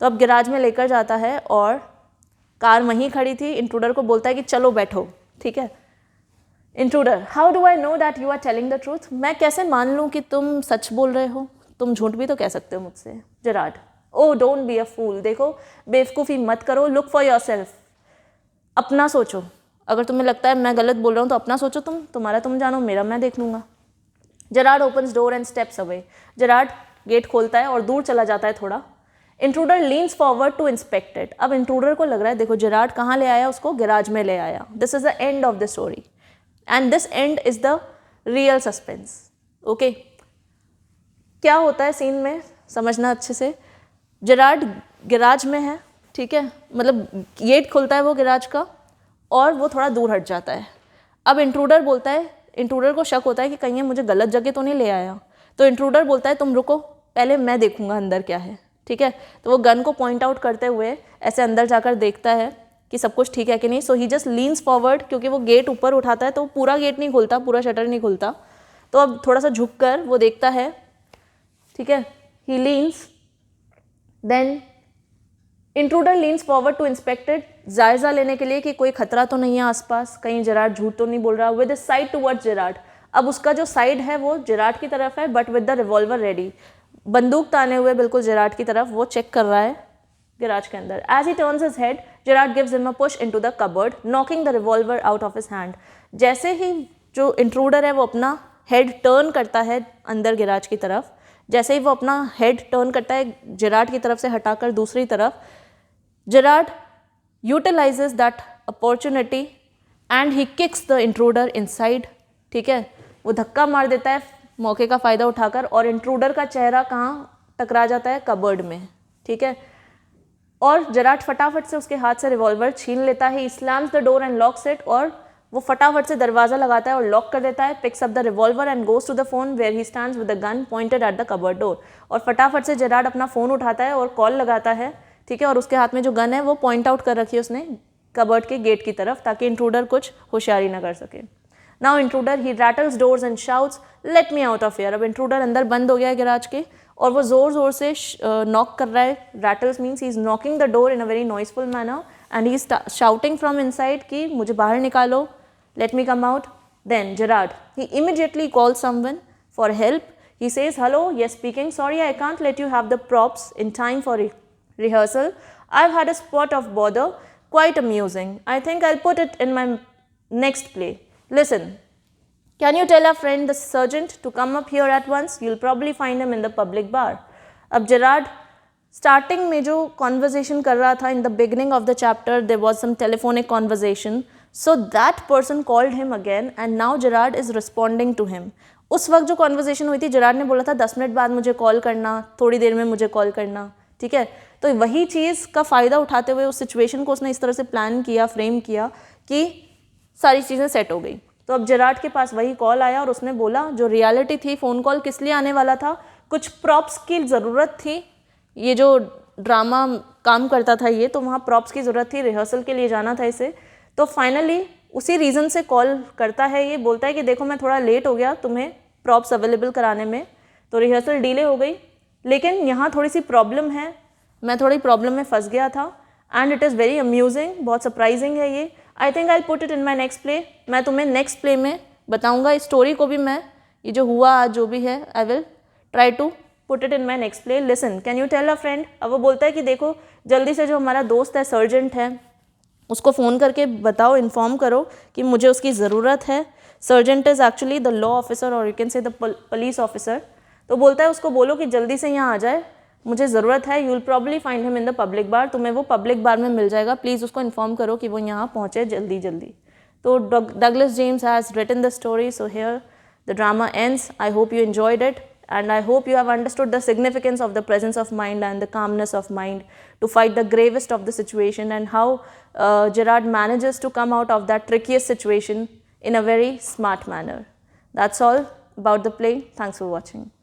तो अब garage में लेकर जाता है और car वहीं खड़ी थी। इंट्रूडर को बोलता है कि चलो बैठो, ठीक है। Intruder, how do I know that you are telling the truth, मैं कैसे मान लूँ कि तुम सच बोल रहे हो, तुम झूठ भी तो कह सकते हो मुझसे। Gerard, oh don't be a fool, देखो बेवकूफ़ी मत करो, लुक फॉर योर सेल्फ, अपना सोचो, अगर तुम्हें लगता है मैं गलत बोल रहा हूँ तो अपना सोचो, तुम्हारा तुम जानो, मेरा मैं देख लूँगा। Gerard opens door and steps away, Gerard gate खोलता है और दूर चला जाता है थोड़ा। Intruder leans forward to inspect it. अब इंट्रूडर को लग रहा है देखो जेरार्ड कहाँ ले आया उसको, गैराज में ले आया। This is the end of the story and this and is the real suspense, okay. क्या होता है सीन में समझना अच्छे से। जेरार्ड गैराज में है, ठीक है, मतलब गेट खुलता है वो गैराज का और वो थोड़ा दूर हट जाता है। अब इंट्रूडर बोलता है, इंट्रूडर को शक होता है कि कहीं ये मुझे गलत जगह तो नहीं ले आया, तो इंट्रूडर बोलता है तुम रुको, पहले मैं देखूंगा अंदर क्या है, ठीक है। तो वो गन को पॉइंट आउट करते हुए ऐसे अंदर जाकर देखता है कि सब कुछ ठीक है कि नहीं। सो ही जस्ट लीन्स फॉरवर्ड, क्योंकि वो गेट ऊपर उठाता है तो पूरा गेट नहीं खुलता, पूरा शटर नहीं खुलता, तो अब थोड़ा सा झुक कर वो देखता है, ठीक है। He leans, then intruder leans forward to inspected, जायजा लेने के लिए कि कोई खतरा तो नहीं है आसपास, कहीं जेरार्ड झूठ तो नहीं बोल रहा। विद साइड टुवर्ड्स जेरार्ड, अब उसका जो साइड है वो जेरार्ड की तरफ है, but with the revolver ready, बंदूक ताने हुए बिल्कुल जेरार्ड की तरफ वो चेक कर रहा है गैराज के अंदर। As he turns his head, Gerard gives him a push into the cupboard, knocking the revolver out of his hand. जैसे ही जो इंट्रूडर है वो अपना हेड टर्न करता है अंदर गैराज की तरफ, जैसे ही वो अपना हेड टर्न करता है जेरार्ड की तरफ से हटाकर दूसरी तरफ, Gerard utilizes that opportunity and he kicks the intruder inside. ठीक है, वो धक्का मार देता है मौके का फ़ायदा उठाकर, और इंट्रूडर का चेहरा कहाँ टकरा जाता है? कबर्ड में। ठीक है, और जेरार्ड फटाफट से उसके हाथ से रिवॉल्वर छीन लेता है, slams the door and locks it, और वो फटाफट से दरवाज़ा लगाता है और लॉक कर देता है, picks up the revolver and goes to the phone where he stands with the gun pointed at the cupboard door. और फटाफट से जेरार्ड अपना फ़ोन उठाता है और कॉल लगाता है। ठीक है, और उसके हाथ में जो गन है वो पॉइंट आउट कर रखी है उसने कबर्ड के गेट की तरफ, ताकि इंट्रूडर कुछ होशियारी ना कर सके। Now intruder he rattles doors and shouts let me out of here. अब इंट्रूडर अंदर बंद हो गया है गैराज के, और वो ज़ोर ज़ोर से नॉक कर रहा है। Rattles means he is knocking the door in a very noiseful manner and he is shouting from inside कि मुझे बाहर निकालो, let me come out. Then Gerard, he immediately calls someone for help. He says, hello, yes speaking, sorry I can't let you have the props in time for rehearsal. I've had a spot of bother, quite amusing. I think I'll put it in my next play. Listen, can you tell our friend the sergeant to come up here at once? You'll probably find him in the public bar. अब Gerard starting में जो conversation कर रहा था, in the beginning of the chapter there was some telephonic conversation, so that person called him again and now Gerard is responding to him. उस वक्त जो conversation हुई थी, जेरार्ड ने बोला था 10 मिनट बाद मुझे कॉल करना, थोड़ी देर में मुझे कॉल करना। ठीक है, तो वही चीज़ का फ़ायदा उठाते हुए उस सिचुएशन को उसने इस तरह से प्लान किया, फ्रेम किया कि सारी चीज़ें सेट हो गई। तो अब जेरार्ड के पास वही कॉल आया और उसने बोला, जो रियलिटी थी, फ़ोन कॉल किस लिए आने वाला था, कुछ प्रॉप्स की ज़रूरत थी। ये जो ड्रामा काम करता था ये, तो वहाँ प्रॉप्स की ज़रूरत थी, रिहर्सल के लिए जाना था इसे। तो फाइनली उसी रीज़न से कॉल करता है, ये बोलता है कि देखो मैं थोड़ा लेट हो गया तुम्हें प्रॉप्स अवेलेबल कराने में, तो रिहर्सल डिले हो गई, लेकिन यहाँ थोड़ी सी प्रॉब्लम है, मैं थोड़ी प्रॉब्लम में फंस गया था and it is very amusing, बहुत सरप्राइजिंग है ये। I think I put it in my next play. मैं तुम्हें नेक्स्ट प्ले में बताऊँगा, इस स्टोरी को भी मैं, ये जो हुआ आज जो भी है, I will try to put it in my next play. Listen, can you tell a friend. अब वो बोलता है कि देखो जल्दी से जो हमारा दोस्त है, सर्जेंट है, उसको फ़ोन करके बताओ, इन्फॉर्म करो कि मुझे उसकी ज़रूरत है। Sergeant is actually the law officer और you can say the police officer. तो बोलता है उसको बोलो कि जल्दी से यहाँ आ जाए, मुझे ज़रूरत है। You will probably find him in the public bar, तुम्हें वो पब्लिक बार में मिल जाएगा, प्लीज़ उसको इन्फॉर्म करो कि वो यहाँ पहुँचे जल्दी जल्दी। तो Douglas James has written the story, so here the drama ends. I hope you enjoyed it and I hope you have understood the significance of the presence of mind and the calmness of mind to fight the gravest of the situation, and how Gerard manages to come out of that trickiest situation in a very smart manner. That's all about the play. Thanks for watching.